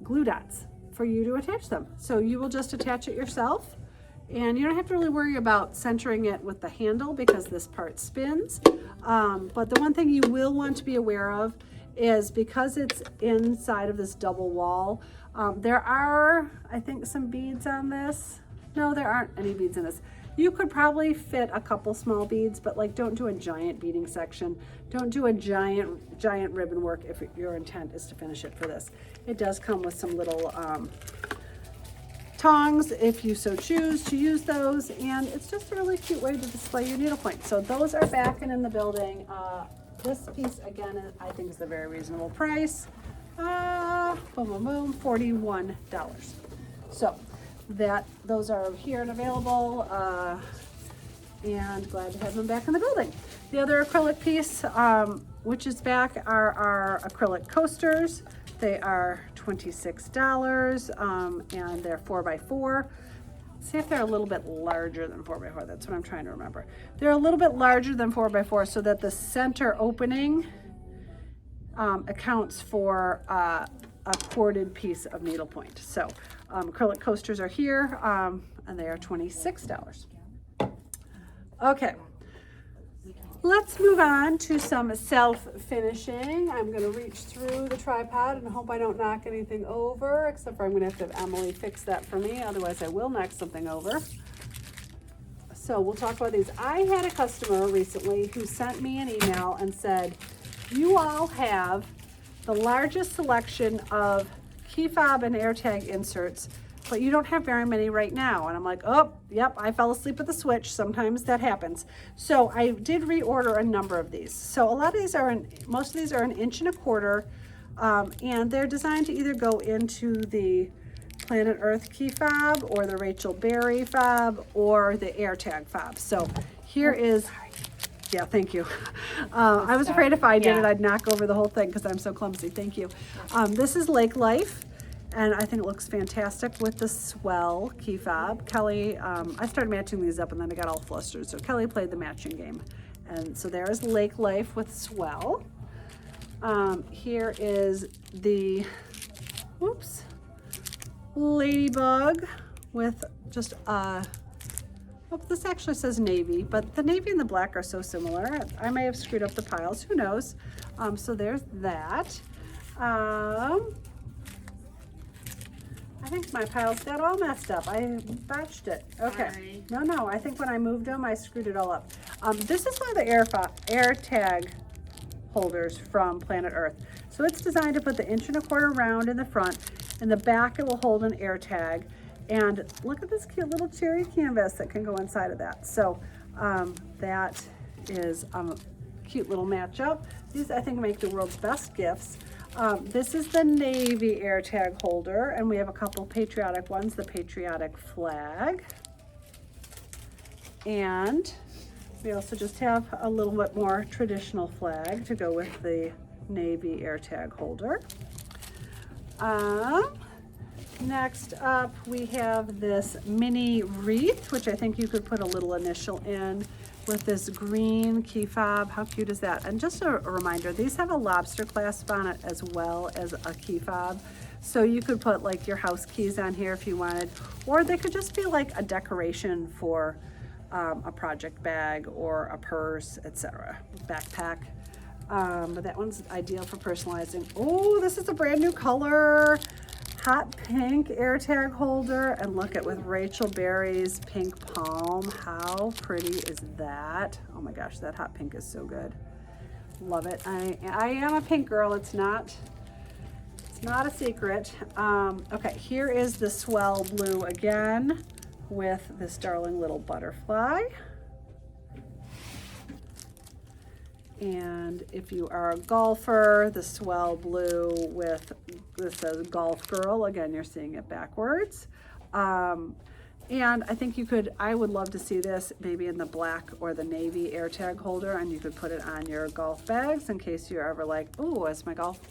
glue dots for you to attach them. So you will just attach it yourself, and you don't have to really worry about centering it with the handle because this part spins. But the one thing you will want to be aware of is, because it's inside of this double wall, there are, I think, some beads on this. No, there aren't any beads in this. You could probably fit a couple small beads, but like, don't do a giant beading section. Don't do a giant ribbon work if your intent is to finish it for this. It does come with some little tongs if you so choose to use those, and it's just a really cute way to display your needlepoint. So those are back and in the building. This piece again, I think is a very reasonable price. Boom, boom, boom, $41. So those are here and available, and glad to have them back in the building. The other acrylic piece, which is back, are our acrylic coasters. They are $26, and they're 4x4. See if they're a little bit larger than 4x4. That's what I'm trying to remember. They're a little bit larger than 4x4 so that the center opening accounts for a corded piece of needlepoint. So acrylic coasters are here, and they are $26. Okay. Let's move on to some self-finishing. I'm gonna reach through the tripod and hope I don't knock anything over, except for I'm gonna have to have Emily fix that for me, otherwise I will knock something over. So we'll talk about these. I had a customer recently who sent me an email and said, you all have the largest selection of key fob and AirTag inserts, but you don't have very many right now. And I'm like, oh, yep, I fell asleep at the switch. Sometimes that happens. So I did reorder a number of these. So a lot of these are, most of these are 1 1/4 inch, and they're designed to either go into the Planet Earth key fob or the Rachel Berry fob or the AirTag fob. So here is, yeah, thank you. I was afraid if I did it, I'd knock over the whole thing because I'm so clumsy. Thank you. This is Lake Life. And I think it looks fantastic with the swell key fob. Kelly, I started matching these up and then I got all flustered. So Kelly played the matching game. And so there is Lake Life with swell. Here is the, whoops, Ladybug with just, well, this actually says navy, but the navy and the black are so similar. I may have screwed up the piles, who knows? So there's that. I think my piles got all messed up. I botched it. Okay. Sorry. No, I think when I moved them, I screwed it all up. This is one of the AirTag holders from Planet Earth. So it's designed to put the 1 1/4 inch round in the front. In the back, it will hold an AirTag. And look at this cute little cherry canvas that can go inside of that. So that is a cute little matchup. These, I think, make the world's best gifts. This is the navy AirTag holder, and we have a couple patriotic ones, the patriotic flag. And we also just have a little bit more traditional flag to go with the navy AirTag holder. Next up, we have this mini wreath, which I think you could put a little initial in, with this green key fob. How cute is that? And just a reminder, these have a lobster clasp on it as well as a key fob. So you could put like your house keys on here if you wanted, or they could just be like a decoration for a project bag or a purse, etc. Backpack. But that one's ideal for personalizing. Oh, this is a brand new color. Hot pink AirTag holder, and look at with Rachel Berry's pink palm. How pretty is that? Oh my gosh, that hot pink is so good. Love it. I am a pink girl. It's not a secret. Okay, here is the swell blue again with this darling little butterfly. And if you are a golfer, the swell blue with, this says golf girl. Again, you're seeing it backwards. And I think you could, I would love to see this maybe in the black or the navy AirTag holder, and you could put it on your golf bags in case you're ever like, oh,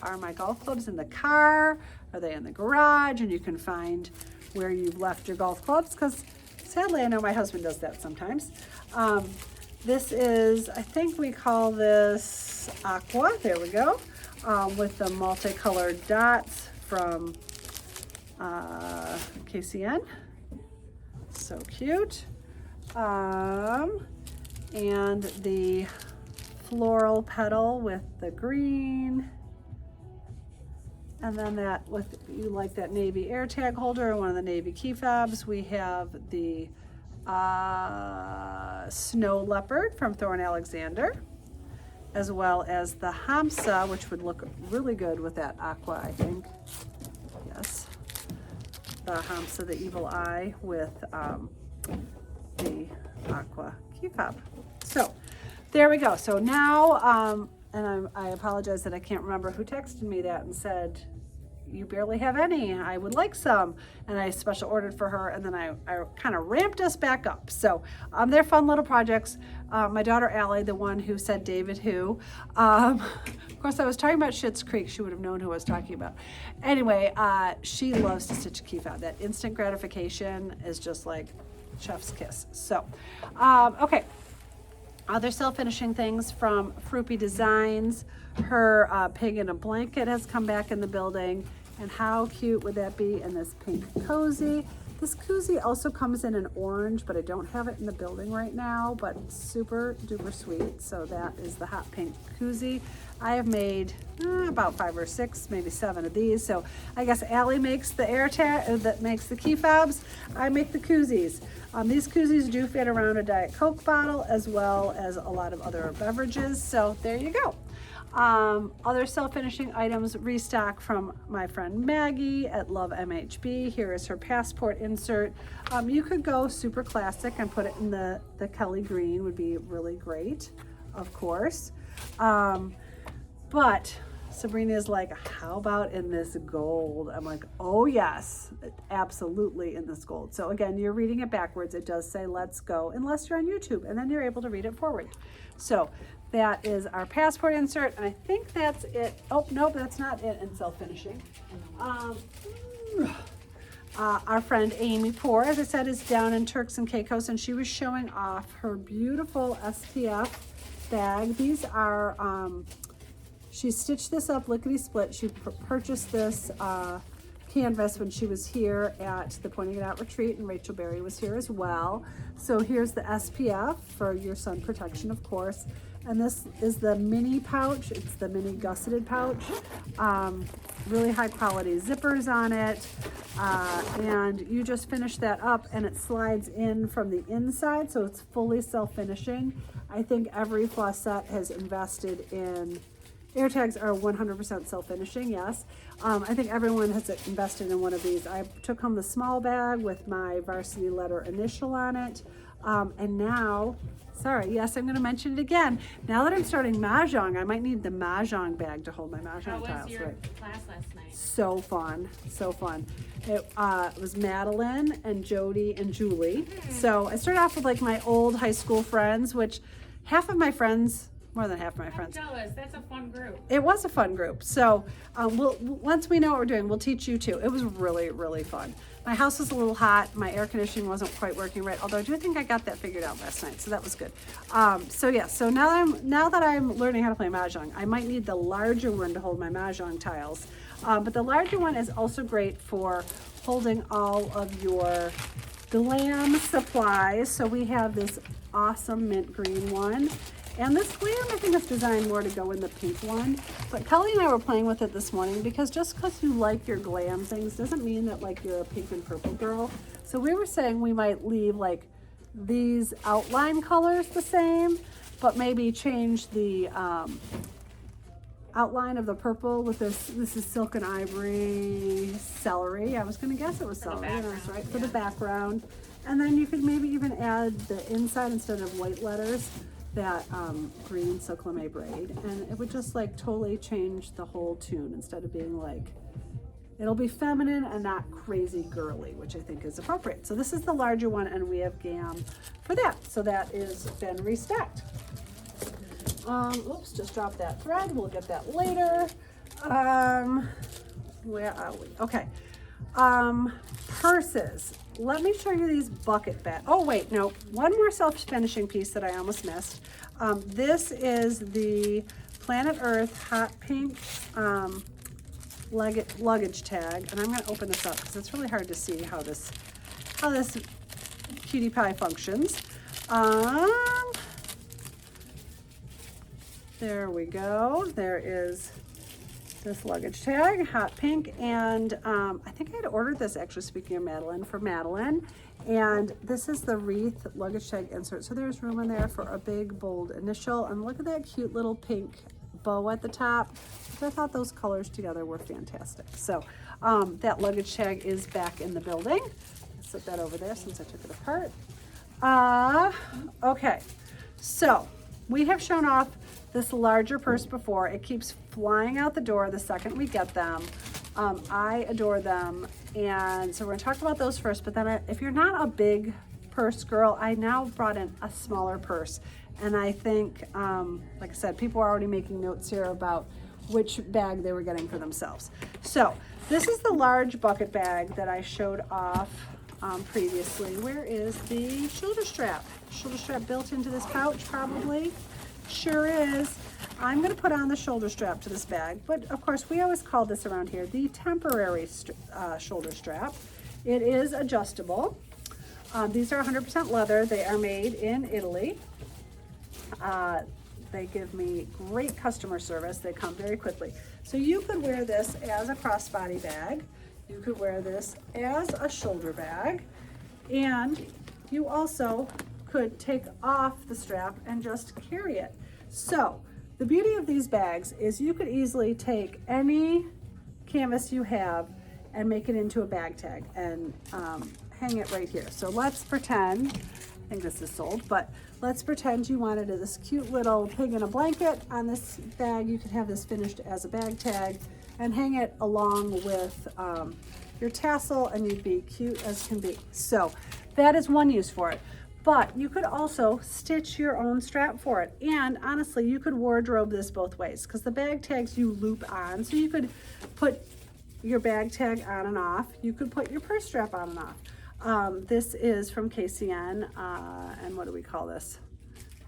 are my golf clubs in the car? Are they in the garage? And you can find where you've left your golf clubs, because sadly, I know my husband does that sometimes. This is, I think we call this Aqua, there we go, with the multicolored dots from KCN. So cute. And the floral petal with the green. And then that, with, you like that navy AirTag holder and one of the navy key fobs, we have the snow leopard from Thorn Alexander, as well as the Hamsa, which would look really good with that aqua, I think. Yes. the humps of the evil eye with the aqua key fob. So there we go. So now, and I apologize that I can't remember who texted me that and said, you barely have any, I would like some. And I special ordered for her, and then I kind of ramped us back up. So they're fun little projects. My daughter Allie, the one who said David who, of course I was talking about Schitt's Creek, she would have known who I was talking about. Anyway, she loves to stitch a key fob. That instant gratification is just like chef's kiss. So, okay. Other self-finishing things from Froopy Designs. Her pig in a blanket has come back in the building. And how cute would that be in this pink cozy? This koozie also comes in an orange, but I don't have it in the building right now, but super duper sweet. So that is the hot pink koozie. I have made about 5 or 6, maybe 7 of these. So I guess Allie makes the air tag that makes the key fobs. I make the koozies. These koozies do fit around a Diet Coke bottle as well as a lot of other beverages. So there you go. Other self-finishing items restock from my friend Maggie at Love MHB. Here is her passport insert. You could go super classic and put it in the Kelly green, would be really great, of course. But Sabrina is like, how about in this gold? I'm like, oh yes, absolutely in this gold. So again, you're reading it backwards. It does say let's go, unless you're on YouTube, and then you're able to read it forward. So that is our passport insert, and I think that's it. Oh, nope, that's not it in self-finishing. Our friend Amy Poor, as I said, is down in Turks and Caicos, and she was showing off her beautiful SPF bag. These are, she stitched this up lickety-split. She purchased this canvas when she was here at the Pointing It Out retreat, and Rachel Berry was here as well. So here's the SPF for your sun protection, of course. And this is the mini pouch. It's the mini gusseted pouch. Really high quality zippers on it. And you just finish that up and it slides in from the inside. So it's fully self-finishing. I think every floss set has invested in, air tags are 100% self-finishing, yes. I think everyone has invested in one of these. I took home the small bag with my varsity letter initial on it. And now, sorry, yes, I'm going to mention it again. Now that I'm starting Mahjong, I might need the Mahjong bag to hold my Mahjong tiles. How was your class last night? So fun, so fun. It was Madeline and Jody and Julie. So I started off with like my old high school friends, which half of my friends, more than half of my friends. I'm jealous. That's a fun group. It was a fun group. So once we know what we're doing, we'll teach you too. It was really, really fun. My house was a little hot. My air conditioning wasn't quite working right, although I do think I got that figured out last night, so that was good. So yeah, so now that I'm learning how to play Mahjong, I might need the larger one to hold my Mahjong tiles. But the larger one is also great for holding all of your glam supplies. So we have this awesome mint green one. And this glam, I think, is designed more to go in the pink one. But Kelly and I were playing with it this morning because just because you like your glam things doesn't mean that like you're a pink and purple girl. So we were saying we might leave like these outline colors the same, but maybe change the outline of the purple with this. This is Silken Ivory Celery. I was going to guess it was celery. That's right, for the background. And then you could maybe even add the inside instead of white letters, that green silk lame braid, and it would just like totally change the whole tune. Instead of being like, it'll be feminine and not crazy girly, which I think is appropriate. So this is the larger one, and we have GAM for that. So that is been restocked. Oops, just dropped that thread. We'll get that later. Where are we? Okay. Purses. Let me show you these bucket bags. Oh wait, no, one more self-finishing piece that I almost missed. This is the Planet Earth hot pink luggage tag, and I'm going to open this up because it's really hard to see how this cutie pie functions. There we go. There is this luggage tag, hot pink, and I think I had ordered this, actually, speaking of Madeline, for Madeline. And this is the wreath luggage tag insert. So there's room in there for a big, bold initial. And look at that cute little pink bow at the top. I thought those colors together were fantastic. So that luggage tag is back in the building. I'll set that over there since I took it apart. Okay, so we have shown off this larger purse before. It keeps flying out the door the second we get them. I adore them, and so we're gonna talk about those first, but then if you're not a big purse girl, I now brought in a smaller purse. And I think, like I said, people are already making notes here about which bag they were getting for themselves. So this is the large bucket bag that I showed off previously. Where is the shoulder strap? Shoulder strap built into this pouch, probably. Sure is. I'm going to put on the shoulder strap to this bag, but of course we always call this around here the temporary shoulder strap. It is adjustable. These are 100% leather. They are made in Italy. They give me great customer service. They come very quickly. So you could wear this as a crossbody bag. You could wear this as a shoulder bag. And you also could take off the strap and just carry it. So the beauty of these bags is you could easily take any canvas you have and make it into a bag tag and hang it right here. So let's pretend, I think this is sold, but let's pretend you wanted this cute little pig in a blanket on this bag. You could have this finished as a bag tag and hang it along with your tassel, and you'd be cute as can be. So that is one use for it. But you could also stitch your own strap for it. And honestly, you could wardrobe this both ways, because the bag tags you loop on. So you could put your bag tag on and off. You could put your purse strap on and off. This is from KCN, and what do we call this?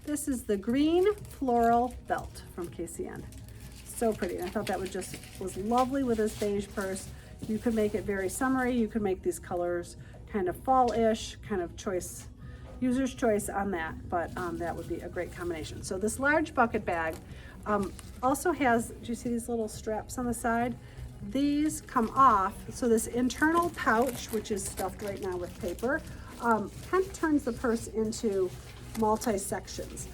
This is the green floral belt from KCN. So pretty. I thought that was lovely with this beige purse. You could make it very summery. You could make these colors kind of fall-ish, kind of choice, user's choice on that, but that would be a great combination. So this large bucket bag also has, do you see these little straps on the side? These come off, so this internal pouch, which is stuffed right now with paper, kind of turns the purse into multi-sections.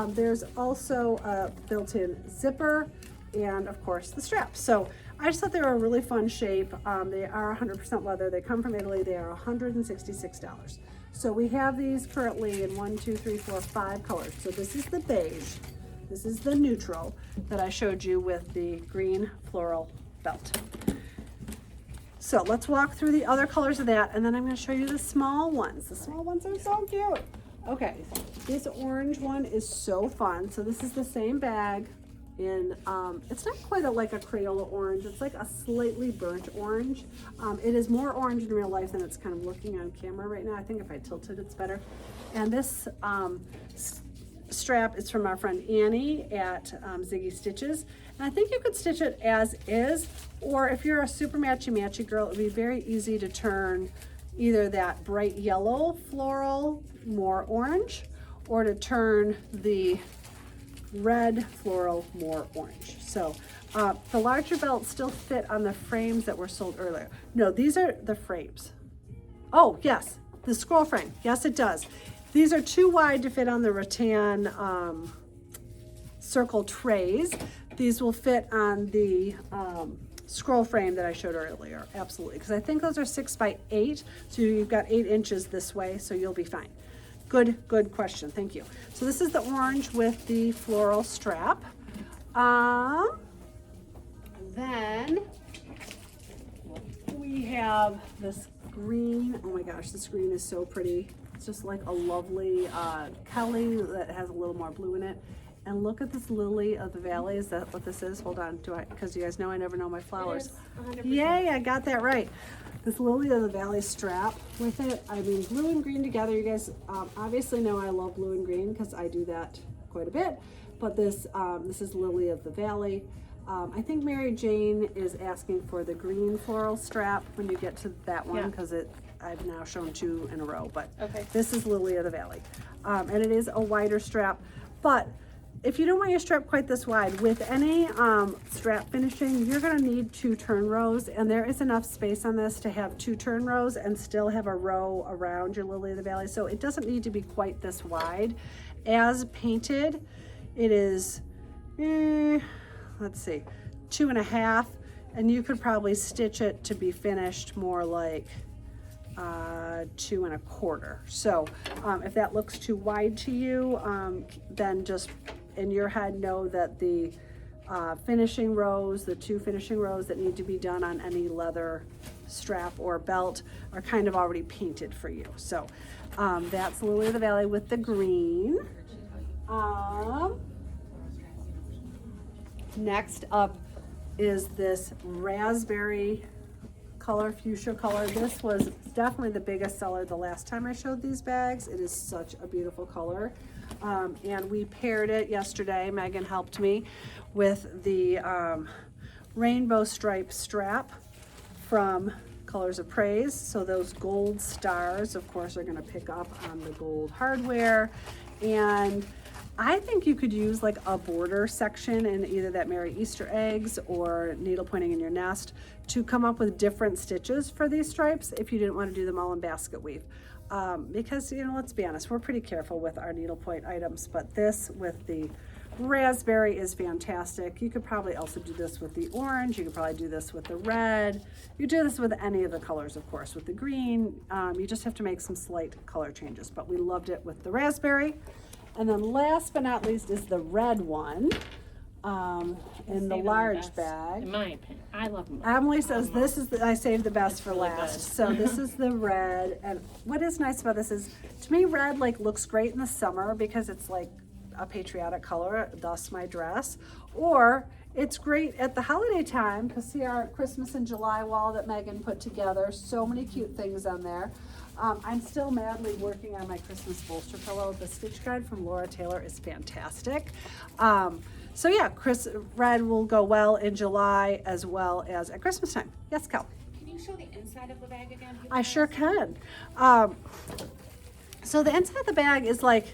There's also a built-in zipper and of course the straps. So I just thought they were a really fun shape. They are 100% leather. They come from Italy. They are $166. So we have these currently in 1, 2, 3, 4, 5 colors. So this is the beige, this is the neutral that I showed you with the green floral belt. So let's walk through the other colors of that, and then I'm going to show you the small ones. The small ones are so cute. Okay, this orange one is so fun. So this is the same bag in, it's not quite like a Crayola orange. It's like a slightly burnt orange. It is more orange in real life than it's kind of looking on camera right now. I think if I tilt it, it's better. And this strap is from our friend Annie at Ziggy Stitches. And I think you could stitch it as is, or if you're a super matchy girl, it would be very easy to turn either that bright yellow floral more orange, or to turn the red floral more orange. So the larger belts still fit on the frames that were sold earlier. No, these are the frames. Oh yes, the scroll frame. Yes, it does. These are too wide to fit on the rattan circle trays. These will fit on the scroll frame that I showed earlier, absolutely. Because I think those are 6 by 8, so you've got 8 inches this way, so you'll be fine. Good question, thank you. So this is the orange with the floral strap. Then we have this green. Oh my gosh, this green is so pretty. It's just like a lovely Kelly that has a little more blue in it. And look at this lily of the valley. Is that what this is? Hold on, because you guys know I never know my flowers. It is 100%. Yay, I got that right. This lily of the valley strap with it. I mean, blue and green together. You guys obviously know I love blue and green because I do that quite a bit. But this is lily of the valley. I think Mary Jane is asking for the green floral strap when you get to that one, because I've now shown 2 in a row. But okay, this is lily of the valley, and it is a wider strap. But if you don't want your strap quite this wide, with any strap finishing, you're going to need 2 turn rows, and there is enough space on this to have 2 turn rows and still have a row around your lily of the valley. So it doesn't need to be quite this wide. As painted, it is let's see, 2.5, and you could probably stitch it to be finished more like 2.25. So if that looks too wide to you, then just in your head know that the finishing rows, the 2 finishing rows that need to be done on any leather strap or belt are kind of already painted for you. So that's Lily of the Valley with the green. Next up is this raspberry color, fuchsia color. This was definitely the biggest seller the last time I showed these bags. It is such a beautiful color. And we paired it yesterday, Megan helped me, with the rainbow stripe strap from Colors of Praise. So those gold stars, of course, are gonna pick up on the gold hardware. And I think you could use like a border section in either that Merry Easter eggs or needle pointing in your nest to come up with different stitches for these stripes if you didn't want to do them all in basket weave. Because, you know, let's be honest, we're pretty careful with our needlepoint items, but this with the raspberry is fantastic. You could probably also do this with the orange. You could probably do this with the red. You do this with any of the colors, of course. With the green, you just have to make some slight color changes, but we loved it with the raspberry. And then last but not least is the red one in the large bag. In my opinion, I love them. Emily says this is I saved the best for really last. good. So this is the red, and what is nice about this is, to me, red like looks great in the summer because it's like a patriotic color, thus my dress, or it's great at the holiday time to see our Christmas in July wall that Megan put together. So many cute things on there. I'm still madly working on my Christmas bolster pillow. The stitch guide from Laura Taylor is fantastic. So yeah, red will go well in July as well as at Christmas time. Yes, Cal? Can you show the inside of the bag again? I sure can. So the inside of the bag is like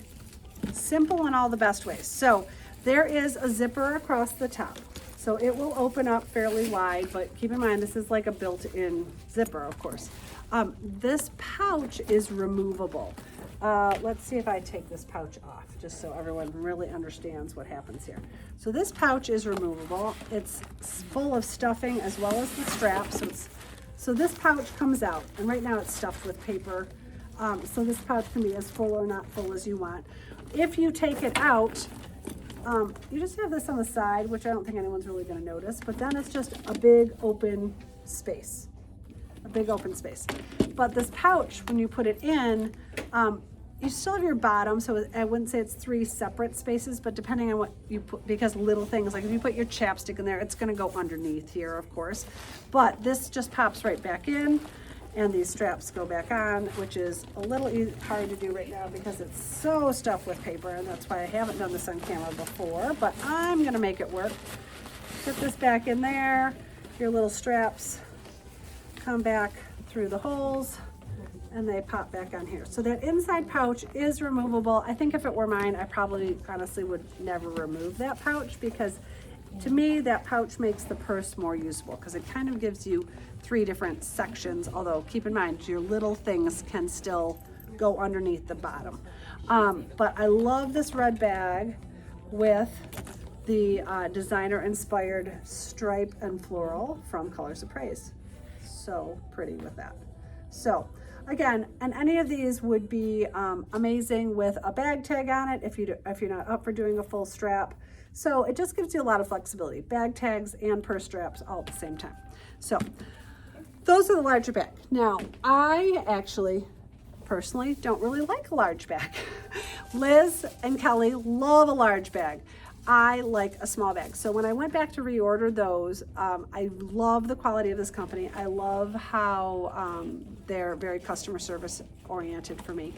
simple in all the best ways. So there is a zipper across the top. So it will open up fairly wide, but keep in mind this is like a built-in zipper, of course. This pouch is removable. Let's see if I take this pouch off, just so everyone really understands what happens here. So this pouch is removable. It's full of stuffing as well as the strap. So this pouch comes out, and right now it's stuffed with paper. So this pouch can be as full or not full as you want. If you take it out, you just have this on the side, which I don't think anyone's really going to notice, but then it's just a big open space. A big open space. But this pouch, when you put it in, you still have your bottom, so I wouldn't say it's 3 separate spaces, but depending on what you put, because little things, like if you put your chapstick in there, it's gonna go underneath here, of course. But this just pops right back in, and these straps go back on, which is a little hard to do right now because it's so stuffed with paper, and that's why I haven't done this on camera before, but I'm gonna make it work. Put this back in there, your little straps come back through the holes and they pop back on here. So that inside pouch is removable. I think if it were mine, I probably honestly would never remove that pouch because to me that pouch makes the purse more usable because it kind of gives you 3 different sections, although keep in mind your little things can still go underneath the bottom. But I love this red bag with the designer inspired stripe and floral from Colors of Praise. So pretty with that. So again, and any of these would be amazing with a bag tag on it if you're not up for doing a full strap. So it just gives you a lot of flexibility, bag tags and purse straps all at the same time. So those are the larger bag. Now I actually personally don't really like a large bag. Liz and Kelly love a large bag. I like a small bag. So when I went back to reorder those, I love the quality of this company. I love how they're very customer service oriented for me.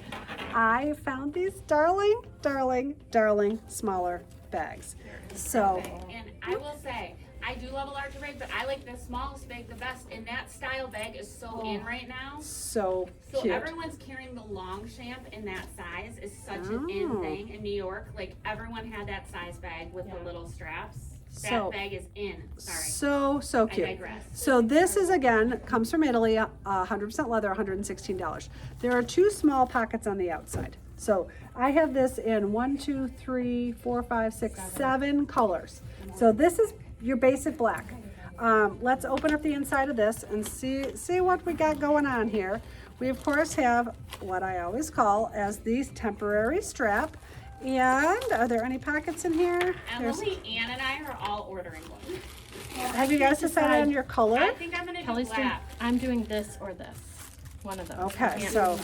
I found these darling, darling, darling smaller bags. So, and I will say, I do love a larger bag, but I like the smallest bag the best, and that style bag is so in right now. so So cute. everyone's carrying the Longchamp in that size is such an in thing in New York. Like everyone had that size bag with the little straps. That So- bag is in. Sorry. So I cute. digress. So this is, again, comes from Italy, 100% leather, $116. There are 2 small pockets on the outside. So I have this in 1, 2, 3, 4, 5, 6, 7 colors. So this is your basic black. Let's open up the inside of this and see what we got going on here. We of course have what I always call as the temporary strap. And are there any pockets in here? Emily, Ann, and I are all ordering one. Have you guys decided on your color? I think I'm gonna do Kelly's doing, black. I'm doing this or this. One of those. Okay, Yeah.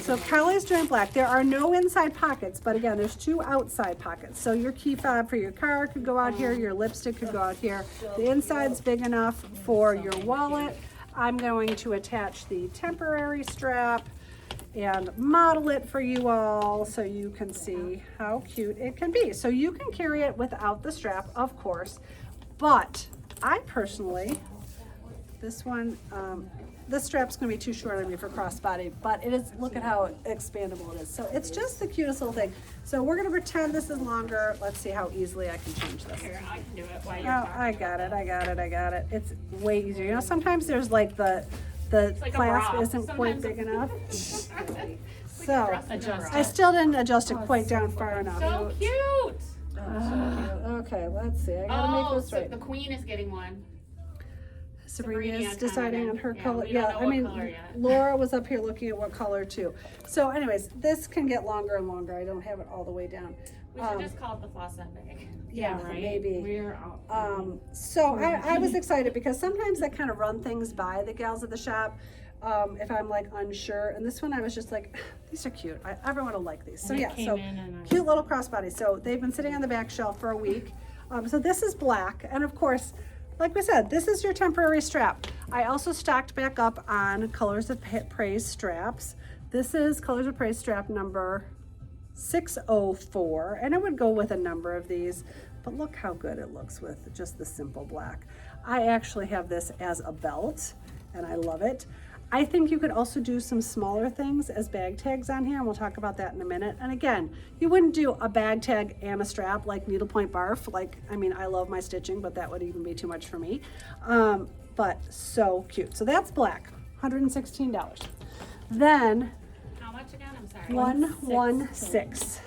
so Kelly's doing black. There are no inside pockets, but again, there's 2 outside pockets. So your key fob for your car could go out here, your lipstick could go out here. The inside's big enough for your wallet. I'm going to attach the temporary strap and model it for you all so you can see how cute it can be. So you can carry it without the strap, of course, but I personally, this one, this strap's gonna be too short on me for crossbody, but it is, look at how expandable it is. So it's just the cutest little thing. So we're gonna pretend this is longer. Let's see how easily I can change this. Here, I can do it while you're Oh, talking. I got it. It's way easier. You know, sometimes there's like the like a clasp bra. isn't quite Sometimes big enough. It's like a So dress and a adjust bra. I still didn't adjust it quite down far enough. So cute. Okay, let's see. I gotta make Oh, this so right. the queen is getting one. Sabrina is Sabrina deciding on her commented. color. Yeah, we don't Yeah, know I what mean, color yet. Laura was up here looking at what color too. So anyways, this can get longer and longer. I don't have it all the way down. We should just call it the Floss bag. Yeah, right? maybe. We're out. So I was excited because sometimes I kind of run things by the gals at the shop if I'm like unsure. And this one I was just like, these are cute. Everyone will like these. So And it yeah, came so in and I- cute little crossbody. So they've been sitting on the back shelf for a week. So this is black. And of course, like we said, this is your temporary strap. I also stocked back up on Colors of Praise straps. This is Colors of Praise strap number 604, and it would go with a number of these, but look how good it looks with just the simple black. I actually have this as a belt, and I love it. I think you could also do some smaller things as bag tags on here, and we'll talk about that in a minute. And again, you wouldn't do a bag tag and a strap like Needlepoint Barf. Like, I mean, I love my stitching, but that would even be too much for me. But so cute. So that's black, $116. Then How much again? I'm sorry. 116.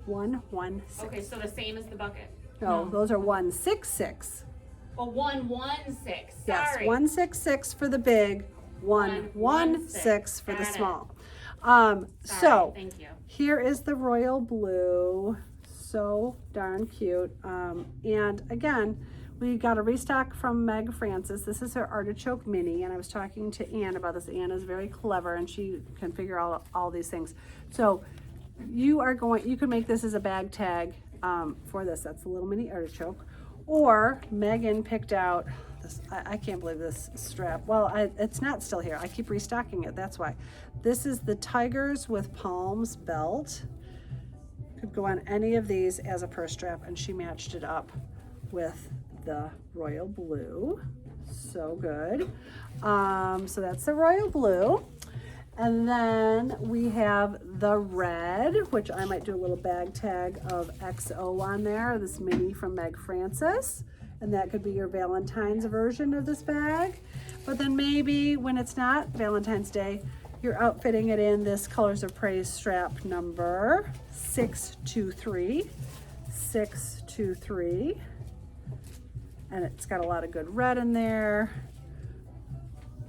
116. Okay, so the same as the bucket. No, those are 166. Oh, 116. Yes, Sorry. 166 for the big, 116 for the Got it. small. Sorry, So thank you. here is the royal blue. So darn cute. And again, we got a restock from Meg Francis. This is her artichoke mini, and I was talking to Anne about this. Anne is very clever, and she can figure out all these things. So you can make this as a bag tag for this. That's the little mini artichoke. Or Megan picked out this. I can't believe this strap. Well, it's not still here. I keep restocking it. That's why. This is the Tigers with Palms belt. Could go on any of these as a purse strap, and she matched it up with the royal blue. So good. So that's the royal blue. And then we have the red, which I might do a little bag tag of XO on there, this mini from Meg Francis. And that could be your Valentine's version of this bag. But then maybe when it's not Valentine's Day, you're outfitting it in this Colors of Praise strap number 623. 623. And it's got a lot of good red in there.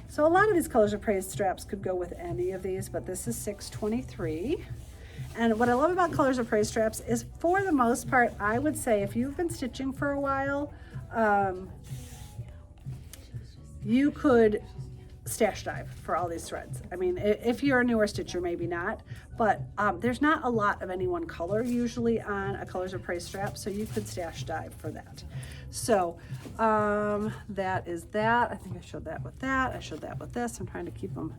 So a lot of these Colors of Praise straps could go with any of these, but this is 623. And what I love about Colors of Praise straps is, for the most part, I would say if you've been stitching for a while, you could stash dive for all these threads. I mean, if you're a newer stitcher, maybe not, but there's not a lot of any one color usually on a Colors of Praise strap, so you could stash dive for that. So that is that. I think I showed that with that. I showed that with this. I'm trying to keep them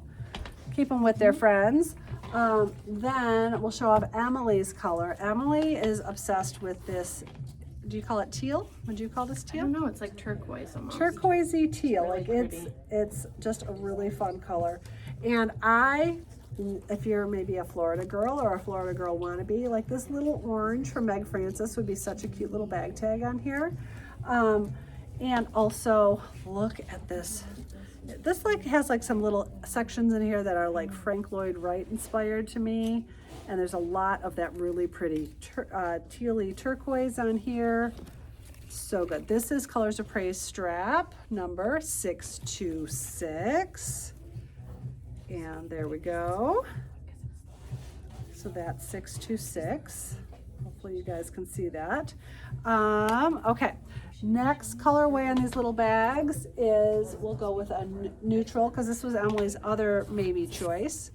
with their friends. Then we'll show off Emily's color. Emily is obsessed with this. Do you call it teal? Would you call this I teal? don't know, it's like turquoise almost. Turquoisey teal. Really Like pretty. it's just a really fun color. And if you're maybe a Florida girl or a Florida girl wannabe, like this little orange from Meg Francis would be such a cute little bag tag on here. And also look at this. This like has like some little sections in here that are like Frank Lloyd Wright inspired to me. And there's a lot of that really pretty tealy turquoise on here. So good. This is Colors of Praise strap number 626. And there we go. So that's 626. Hopefully you guys can see that. Okay, next colorway on these little bags is, we'll go with a neutral, because this was Emily's other maybe choice.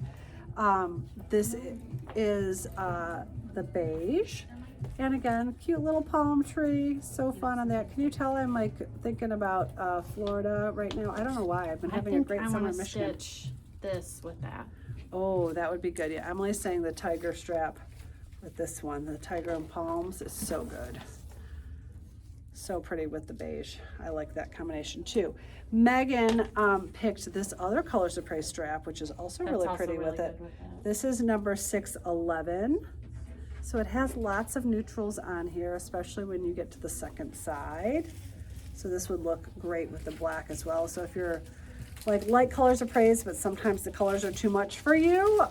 This is the beige. And again, cute little palm tree, so fun on that. Can you tell I'm like thinking about Florida right now? I don't know why, I've been having a great summer in Michigan. Stitch this with that. Oh, that would be good. Yeah, Emily's saying the tiger strap with this one. The tiger and palms is so good. So pretty with the beige. I like that combination too. Megan picked this other Colors of Praise strap, which is also That's really also pretty really with it. good with that. This is number 611. So it has lots of neutrals on here, especially when you get to the second side. So this would look great with the black as well. So if you're like Colors of Praise, but sometimes the colors are too much for you,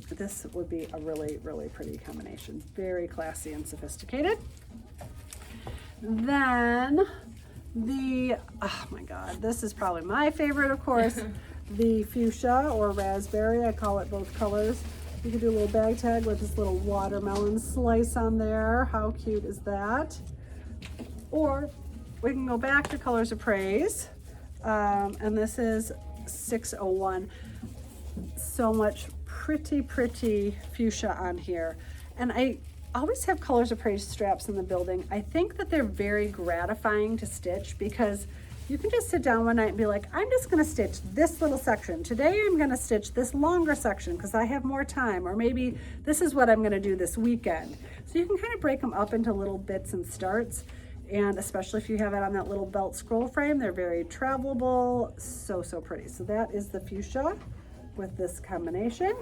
this would be a really, really pretty combination. Very classy and sophisticated. Then oh my God, this is probably my favorite, of course, the fuchsia or raspberry. I call it both colors. You could do a little bag tag with this little watermelon slice on there. How cute is that? Or we can go back to Colors of Praise. And this is 601. So much pretty fuchsia on here. And I always have Colors of Praise straps in the building. I think that they're very gratifying to stitch because you can just sit down one night and be like, I'm just gonna stitch this little section. Today I'm gonna stitch this longer section because I have more time, or maybe this is what I'm gonna do this weekend. So you can kind of break them up into little bits and starts. And especially if you have it on that little belt scroll frame, they're very travelable, so pretty. So that is the fuchsia with this combination.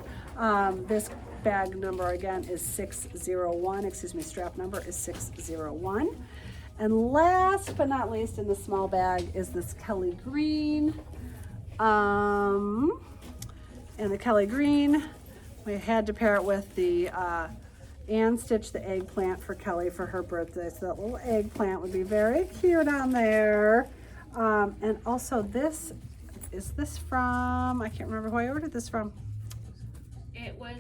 This bag number again is 601, excuse me, strap number is 601. And last but not least in the small bag is this Kelly green. And the Kelly green, we had to pair it with the and stitch the eggplant for Kelly for her birthday. So that little eggplant would be very cute on there. And also this, is this from, I can't remember who I ordered this from. It was,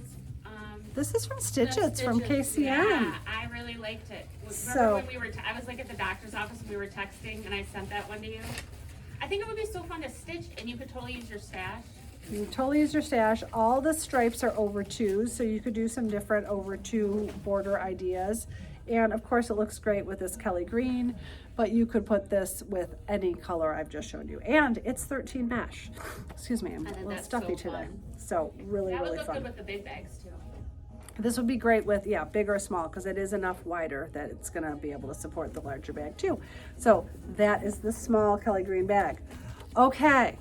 This is from Stitch It's from KCM. Yeah, I really liked it. Remember So- when we were, I was like at the doctor's office and we were texting and I sent that one to you? I think it would be so fun to stitch and you could totally use your stash. You can totally use your stash. All the stripes are over 2, so you could do some different over 2 border ideas. And of course it looks great with this Kelly green, but you could put this with any color I've just shown you. And it's 13 mesh. Excuse me, I'm a I think little that's stuffy so today. fun. So really, That would really look fun. good with the big bags too. This would be great with, yeah, big or small, because it is enough wider that it's gonna be able to support the larger bag too. So that is the small Kelly green bag. Okay.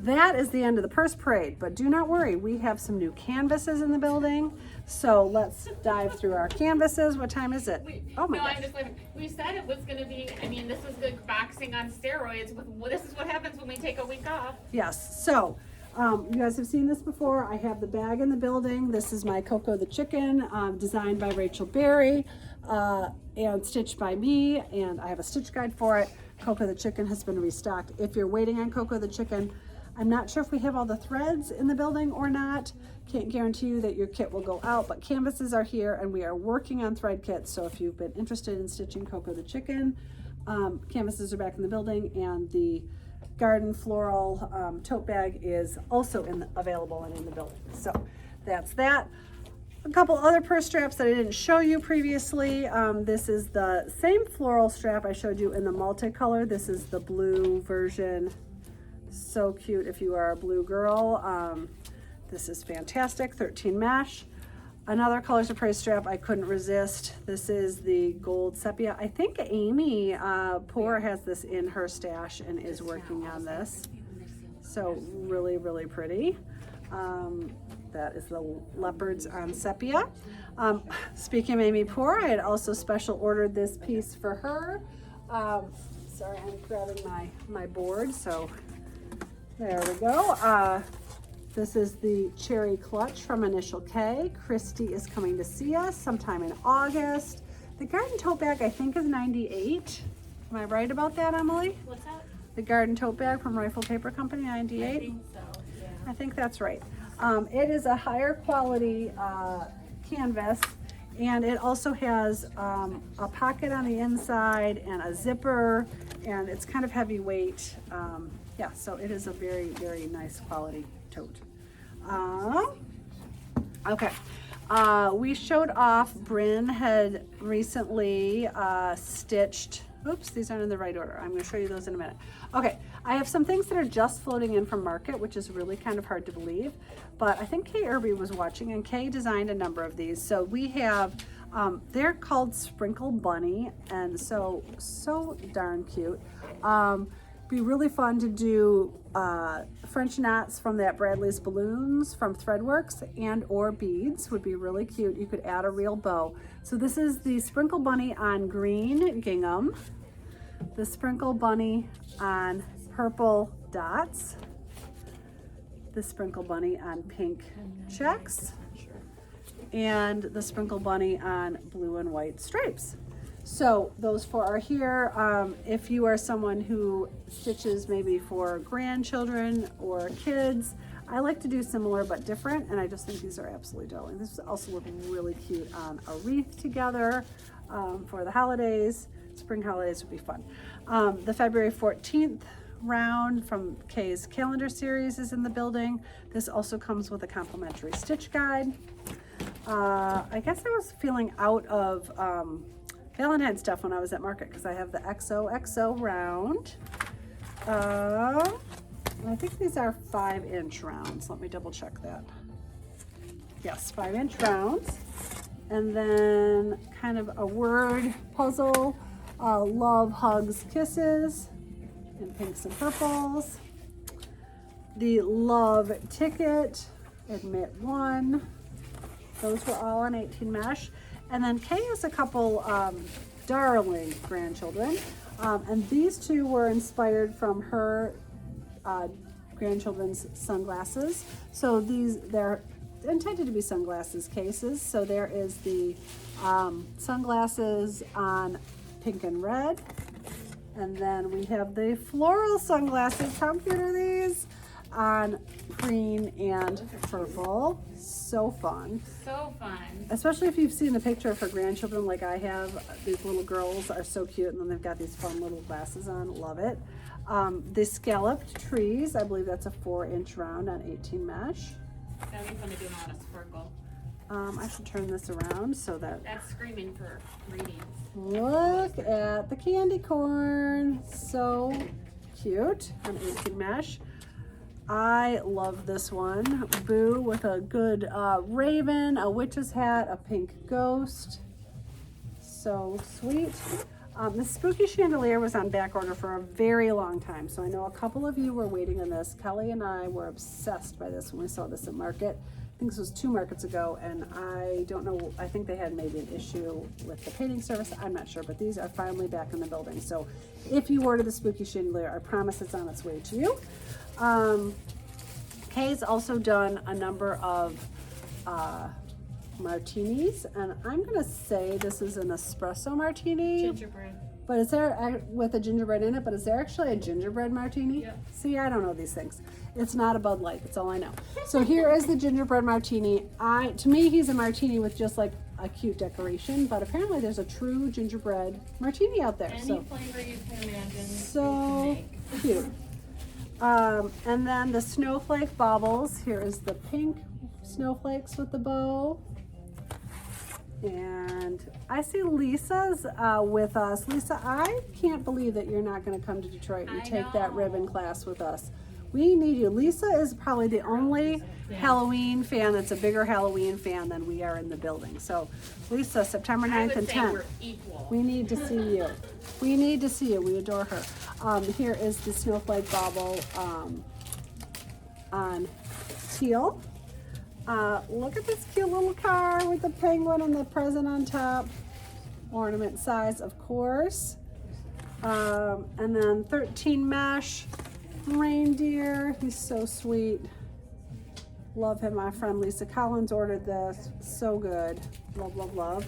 That is the end of the purse parade, but do not worry, we have some new canvases in the building. So let's dive through our canvases. What time is it? Oh my No, gosh. I'm just like, we said it was gonna be, I mean, this was good boxing on steroids. This is what happens when we take a week off. Yes, so you guys have seen this before. I have the bag in the building. This is my Coco the Chicken, designed by Rachel Berry and stitched by me, and I have a stitch guide for it. Coco the Chicken has been restocked. If you're waiting on Coco the Chicken, I'm not sure if we have all the threads in the building or not. Can't guarantee you that your kit will go out, but canvases are here and we are working on thread kits. So if you've been interested in stitching Coco the Chicken, canvases are back in the building, and the garden floral tote bag is also available and in the building. So that's that. A couple other purse straps that I didn't show you previously. This is the same floral strap I showed you in the multicolor. This is the blue version. So cute if you are a blue girl. This is fantastic, 13 mesh. Another Colors of Praise strap I couldn't resist. This is the gold sepia. I think Amy Poor has this in her stash and is working on this. So really, really pretty. That is the leopards on sepia. Speaking of Amy Poor, I had also special ordered this piece for her. Sorry, I'm grabbing my board, so there we go. This is the cherry clutch from Initial K. Christy is coming to see us sometime in August. The garden tote bag I think is $98. Am I right about that, Emily? What's that? The garden tote bag from Rifle Paper Company, I 98? think so, yeah. I think that's right. It is a higher quality canvas, and it also has a pocket on the inside and a zipper, and it's kind of heavyweight. Yeah, so it is a very, very nice quality tote. Okay. We showed off, Bryn had recently stitched, oops, these aren't in the right order. I'm going to show you those in a minute. Okay, I have some things that are just floating in from market, which is really kind of hard to believe, but I think Kay Irby was watching, and Kay designed a number of these. So we have, they're called Sprinkle Bunny, and so darn cute. Be really fun to do French knots from that Bradley's Balloons from Threadworks, and or beads would be really cute. You could add a real bow. So this is the Sprinkle Bunny on green gingham, the Sprinkle Bunny on purple dots, the Sprinkle Bunny on pink checks, and the Sprinkle Bunny on blue and white stripes. So those four are here. If you are someone who stitches maybe for grandchildren or kids, I like to do similar but different, and I just think these are absolutely darling. This also look really cute on a wreath together for the holidays. Spring holidays would be fun. The February 14th round from Kay's calendar series is in the building. This also comes with a complimentary stitch guide. I guess I was feeling out of Valentine stuff when I was at market, because I have the XOXO round. I think these are 5-inch rounds. Let me double check that. Yes, 5-inch rounds. And then kind of a word puzzle, love, hugs, kisses in pinks and purples. The love ticket, admit one. Those were all on 18 mesh. And then Kay has a couple darling grandchildren, and these two were inspired from her grandchildren's sunglasses. So they're intended to be sunglasses cases. So there is the sunglasses on pink and red, and then we have the floral sunglasses. How cute are these? On green and purple. So fun. So fun. Especially if you've seen the picture of her grandchildren like I have. These little girls are so cute, and then they've got these fun little glasses on. Love it. The scalloped trees, I believe that's a 4-inch round on 18 mesh. That'd be fun to do them on a sparkle. I should turn this around so that... That's screaming for readings. Look at the candy corn. So cute on 18 mesh. I love this one. Boo with a good raven, a witch's hat, a pink ghost. So sweet. The spooky chandelier was on back order for a very long time. So I know a couple of you were waiting on this. Kelly and I were obsessed by this when we saw this at market. I think this was 2 markets ago, and I don't know, I think they had maybe an issue with the painting service. I'm not sure, but these are finally back in the building. So if you order the spooky chandelier, I promise it's on its way to you. Kay's also done a number of martinis, and I'm gonna say this is an espresso martini. Gingerbread. But is there, with a gingerbread in it, but is there actually a gingerbread martini? Yep. See, I don't know these things. It's not a Bud Light, that's all I know. So here is the gingerbread martini. To me, he's a martini with just like a cute decoration, but apparently there's a true gingerbread martini out there. Any So flavor you can imagine. so cute. And then the snowflake baubles. Here is the pink snowflakes with the bow. And I see Lisa's with us. Lisa, I can't believe that you're not going to come to Detroit and take that ribbon class with us. We need you. Lisa is probably the only Halloween fan that's a bigger Halloween fan than we are in the building. So Lisa, September 9th and 10th. We're equal. We need to see you. We need to see you. We adore her. Here is the snowflake bauble on teal. Look at this cute little car with the penguin and the present on top. Ornament size, of course. And then 13 mesh reindeer. He's so sweet. Love him. My friend Lisa Collins ordered this. So good. Love, love, love.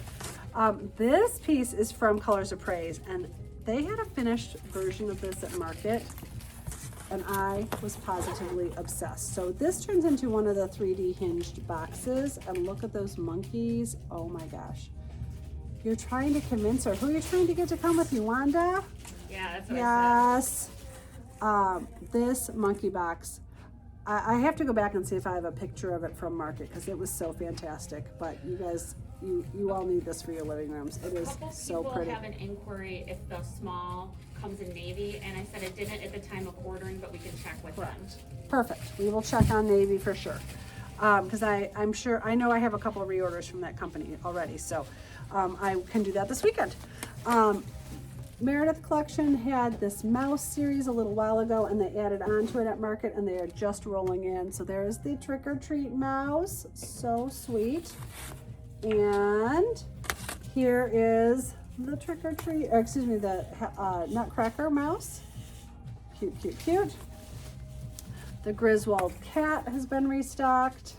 This piece is from Colors of Praise, and they had a finished version of this at Market, and I was positively obsessed. So this turns into one of the 3D hinged boxes, and look at those monkeys. Oh my gosh. You're trying to convince her. Who are you trying to get to come with you, Wanda? Yeah, that's what I Yes. This monkey box, I have to go back and see if I have a picture of it from Market, because it was so fantastic. But you guys, you all need this for your living rooms. It is Couple so people pretty. have an inquiry if the small comes in navy, and I said it didn't at the time of ordering, but we can check with them. Perfect. We will check on navy for sure. Because I'm sure, I know I have a couple of reorders from that company already, so I can do that this weekend. Meredith Collection had this mouse series a little while ago, and they added on to it at Market, and they are just rolling in. So there's the Trick or Treat mouse, so sweet. And here is the Trick or Treat, or excuse me, the Nutcracker mouse. Cute, cute, cute. The Griswold cat has been restocked.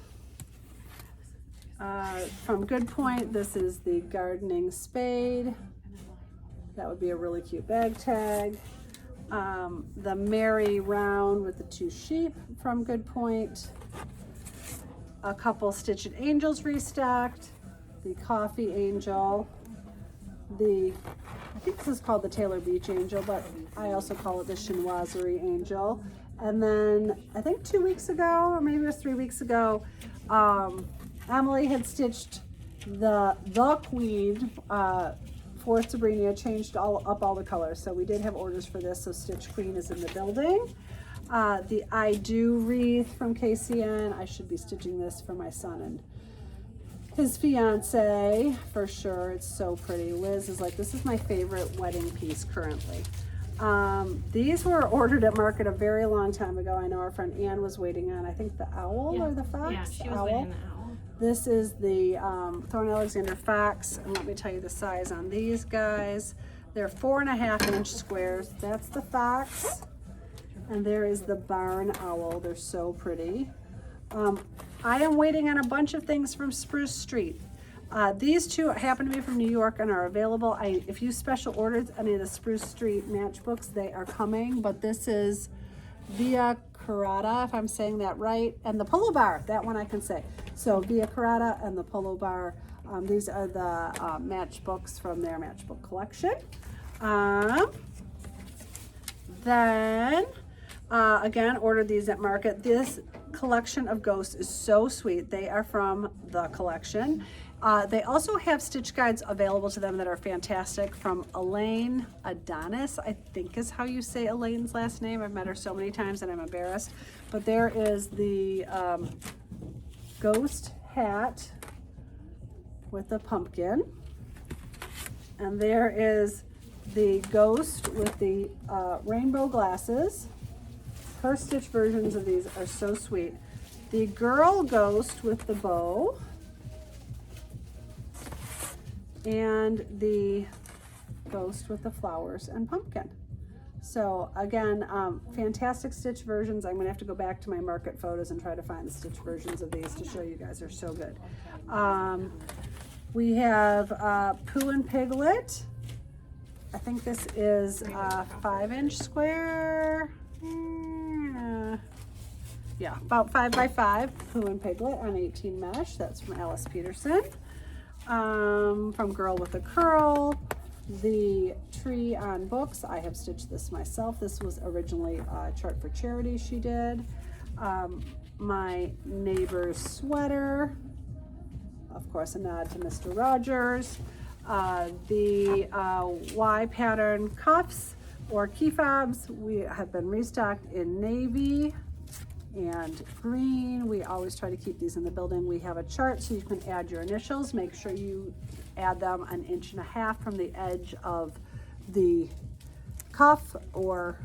From Good Point, this is the gardening spade. That would be a really cute bag tag. The Merry Round with the 2 sheep from Good Point. A couple Stitched Angels restocked. The Coffee Angel. I think this is called the Taylor Beach Angel, but I also call it the Chinoiserie Angel. And then I think 2 weeks ago, or maybe it was 3 weeks ago, Emily had stitched the Queen for Sabrina, changed up all the colors. So we did have orders for this, so Stitch Queen is in the building. The I Do wreath from KCN. I should be stitching this for my son and his fiance for sure. It's so pretty. Liz is like, this is my favorite wedding piece currently. These were ordered at Market a very long time ago. I know our friend Ann was waiting on, I think, the owl or the fox. Yeah, she was owl. waiting the owl. This is the Thorn Alexander Fox, and let me tell you the size on these guys. They're 4.5-inch squares. That's the fox, and there is the barn owl. They're so pretty. I am waiting on a bunch of things from Spruce Street. These two happen to be from New York and are available. If you special ordered any of the Spruce Street matchbooks, they are coming, but this is Via Carrata, if I'm saying that right, and the Polo Bar, that one I can say. So Via Carrata and the Polo Bar, these are the matchbooks from their matchbook collection. Then, again, ordered these at Market. This collection of ghosts is so sweet. They are from the collection. They also have stitch guides available to them that are fantastic from Elaine Adonis, I think is how you say Elaine's last name. I've met her so many times and I'm embarrassed. But there is the ghost hat with the pumpkin. And there is the ghost with the rainbow glasses. Her stitch versions of these are so sweet. The girl ghost with the bow. And the ghost with the flowers and pumpkin. So again, fantastic stitch versions. I'm gonna have to go back to my Market photos and try to find the stitch versions of these to show you guys. They're so good. We have Pooh and Piglet. I think this is 5-inch square. Yeah, about 5 by 5. Pooh and Piglet on 18 mesh. That's from Alice Peterson. From Girl with a Curl, the tree on books. I have stitched this myself. This was originally a chart for charity she did. My neighbor's sweater, of course a nod to Mr. Rogers. The Y pattern cuffs or key fobs, we have been restocked in navy and green. We always try to keep these in the building. We have a chart so you can add your initials. Make sure you add them 1.5 inches from the edge of the cuff or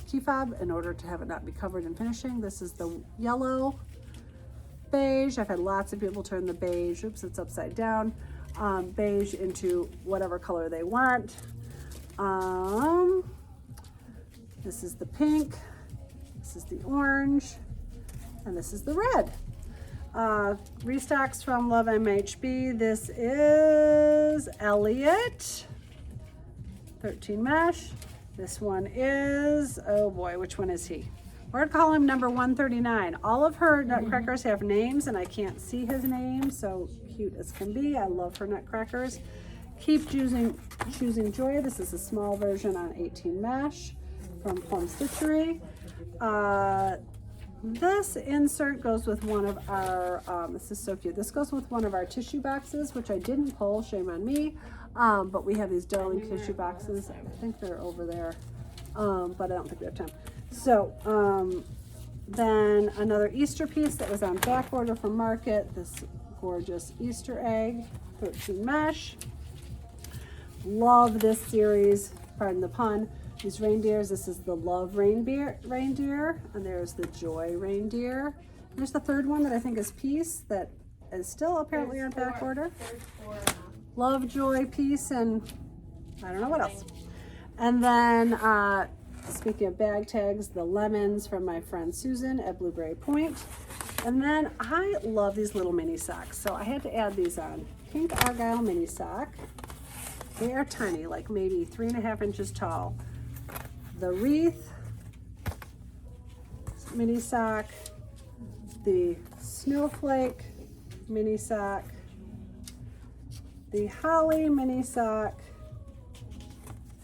key fob in order to have it not be covered in finishing. This is the yellow beige. I've had lots of people turn the beige, oops, it's upside down, beige into whatever color they want. This is the pink, this is the orange, and this is the red. Restocks from Love MHB. This is Elliot. 13 mesh. This one is, oh boy, which one is he? We're gonna call him number 139. All of her nutcrackers have names and I can't see his name, so cute as can be. I love her nutcrackers. Keep choosing joy. This is a small version on 18 mesh from Plum Stitchery. This insert goes with one of our, this is so cute. This goes with one of our tissue boxes, which I didn't pull, shame on me. But we have these darling tissue boxes. I think they're over there, but I don't think we have time. So then another Easter piece that was on back order from Market, this gorgeous Easter egg, 13 mesh. Love this series, pardon the pun. These reindeers, this is the Love reindeer, and there's the Joy reindeer. There's the third one that I think is Peace, that is still apparently on back order. Love, Joy, Peace, and I don't know what else. And then, speaking of bag tags, the lemons from my friend Susan at Blueberry Point. And then I love these little mini socks, so I had to add these on. Pink Argyle mini sock. They are tiny, like maybe 3.5 inches tall. The wreath mini sock, the snowflake mini sock, the holly mini sock.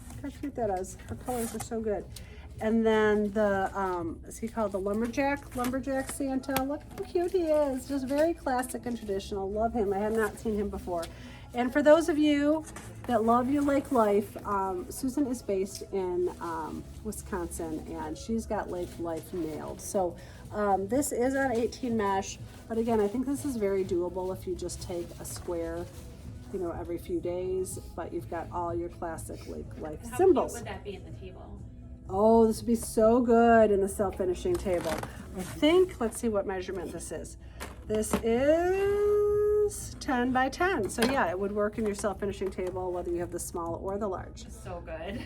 Look how cute that is. Her colors are so good. And then the, is he called the lumberjack Santa? Look how cute he is. Just very classic and traditional. Love him. I have not seen him before. And for those of you that love your lake life, Susan is based in Wisconsin, and she's got lake life nailed. So this is on 18 mesh, but again, I think this is very doable if you just take a square, you know, every few days, but you've got all your classic lake life symbols. How cute would that be in the table? Oh, this would be so good in the self-finishing table. I think, let's see what measurement this is. This is 10 by 10. So yeah, it would work in your self-finishing table, whether you have the small or the large. So good.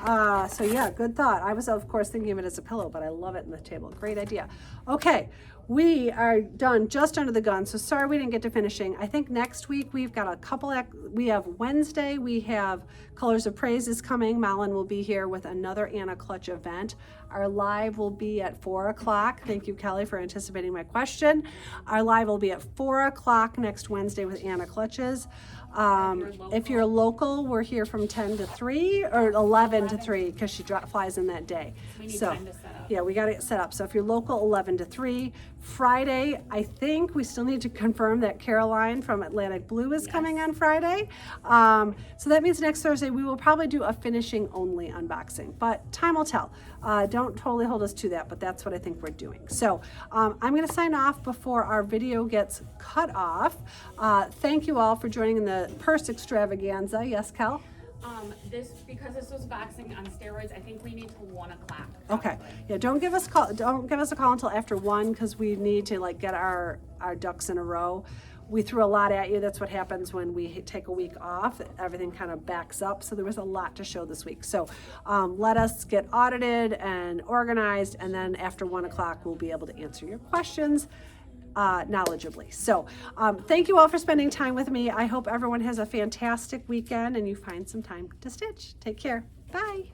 So yeah, good thought. I was, of course, thinking of it as a pillow, but I love it in the table. Great idea. Okay, we are done just under the gun. So sorry we didn't get to finishing. I think next week we've got a couple, we have Wednesday, we have Colors of Praise is coming. Malin will be here with another Anna Clutch event. Our live will be at 4 o'clock. Thank you, Kelly, for anticipating my question. Our live will be at 4 o'clock next Wednesday with Anna Clutches. If you're local, we're here from 10 to 3 or 11 to 3 because she flies in that day. We need time to set up. Yeah, we got it set up. So if you're local, 11 to 3. Friday, I think we still need to confirm that Caroline from Atlantic Blue is coming on Friday. So that means next Thursday we will probably do a finishing only unboxing, but time will tell. Don't totally hold us to that, but that's what I think we're doing. So I'm going to sign off before our video gets cut off. Thank you all for joining in the purse extravaganza. Yes, Kel? Because this was boxing on steroids, I think we need till 1 o'clock. Okay. Yeah, don't give us a call until after 1 because we need to like get our ducks in a row. We threw a lot at you. That's what happens when we take a week off. Everything kind of backs up. So there was a lot to show this week. So let us get audited and organized, and then after 1 o'clock we'll be able to answer your questions knowledgeably. So thank you all for spending time with me. I hope everyone has a fantastic weekend and you find some time to stitch. Take care. Bye.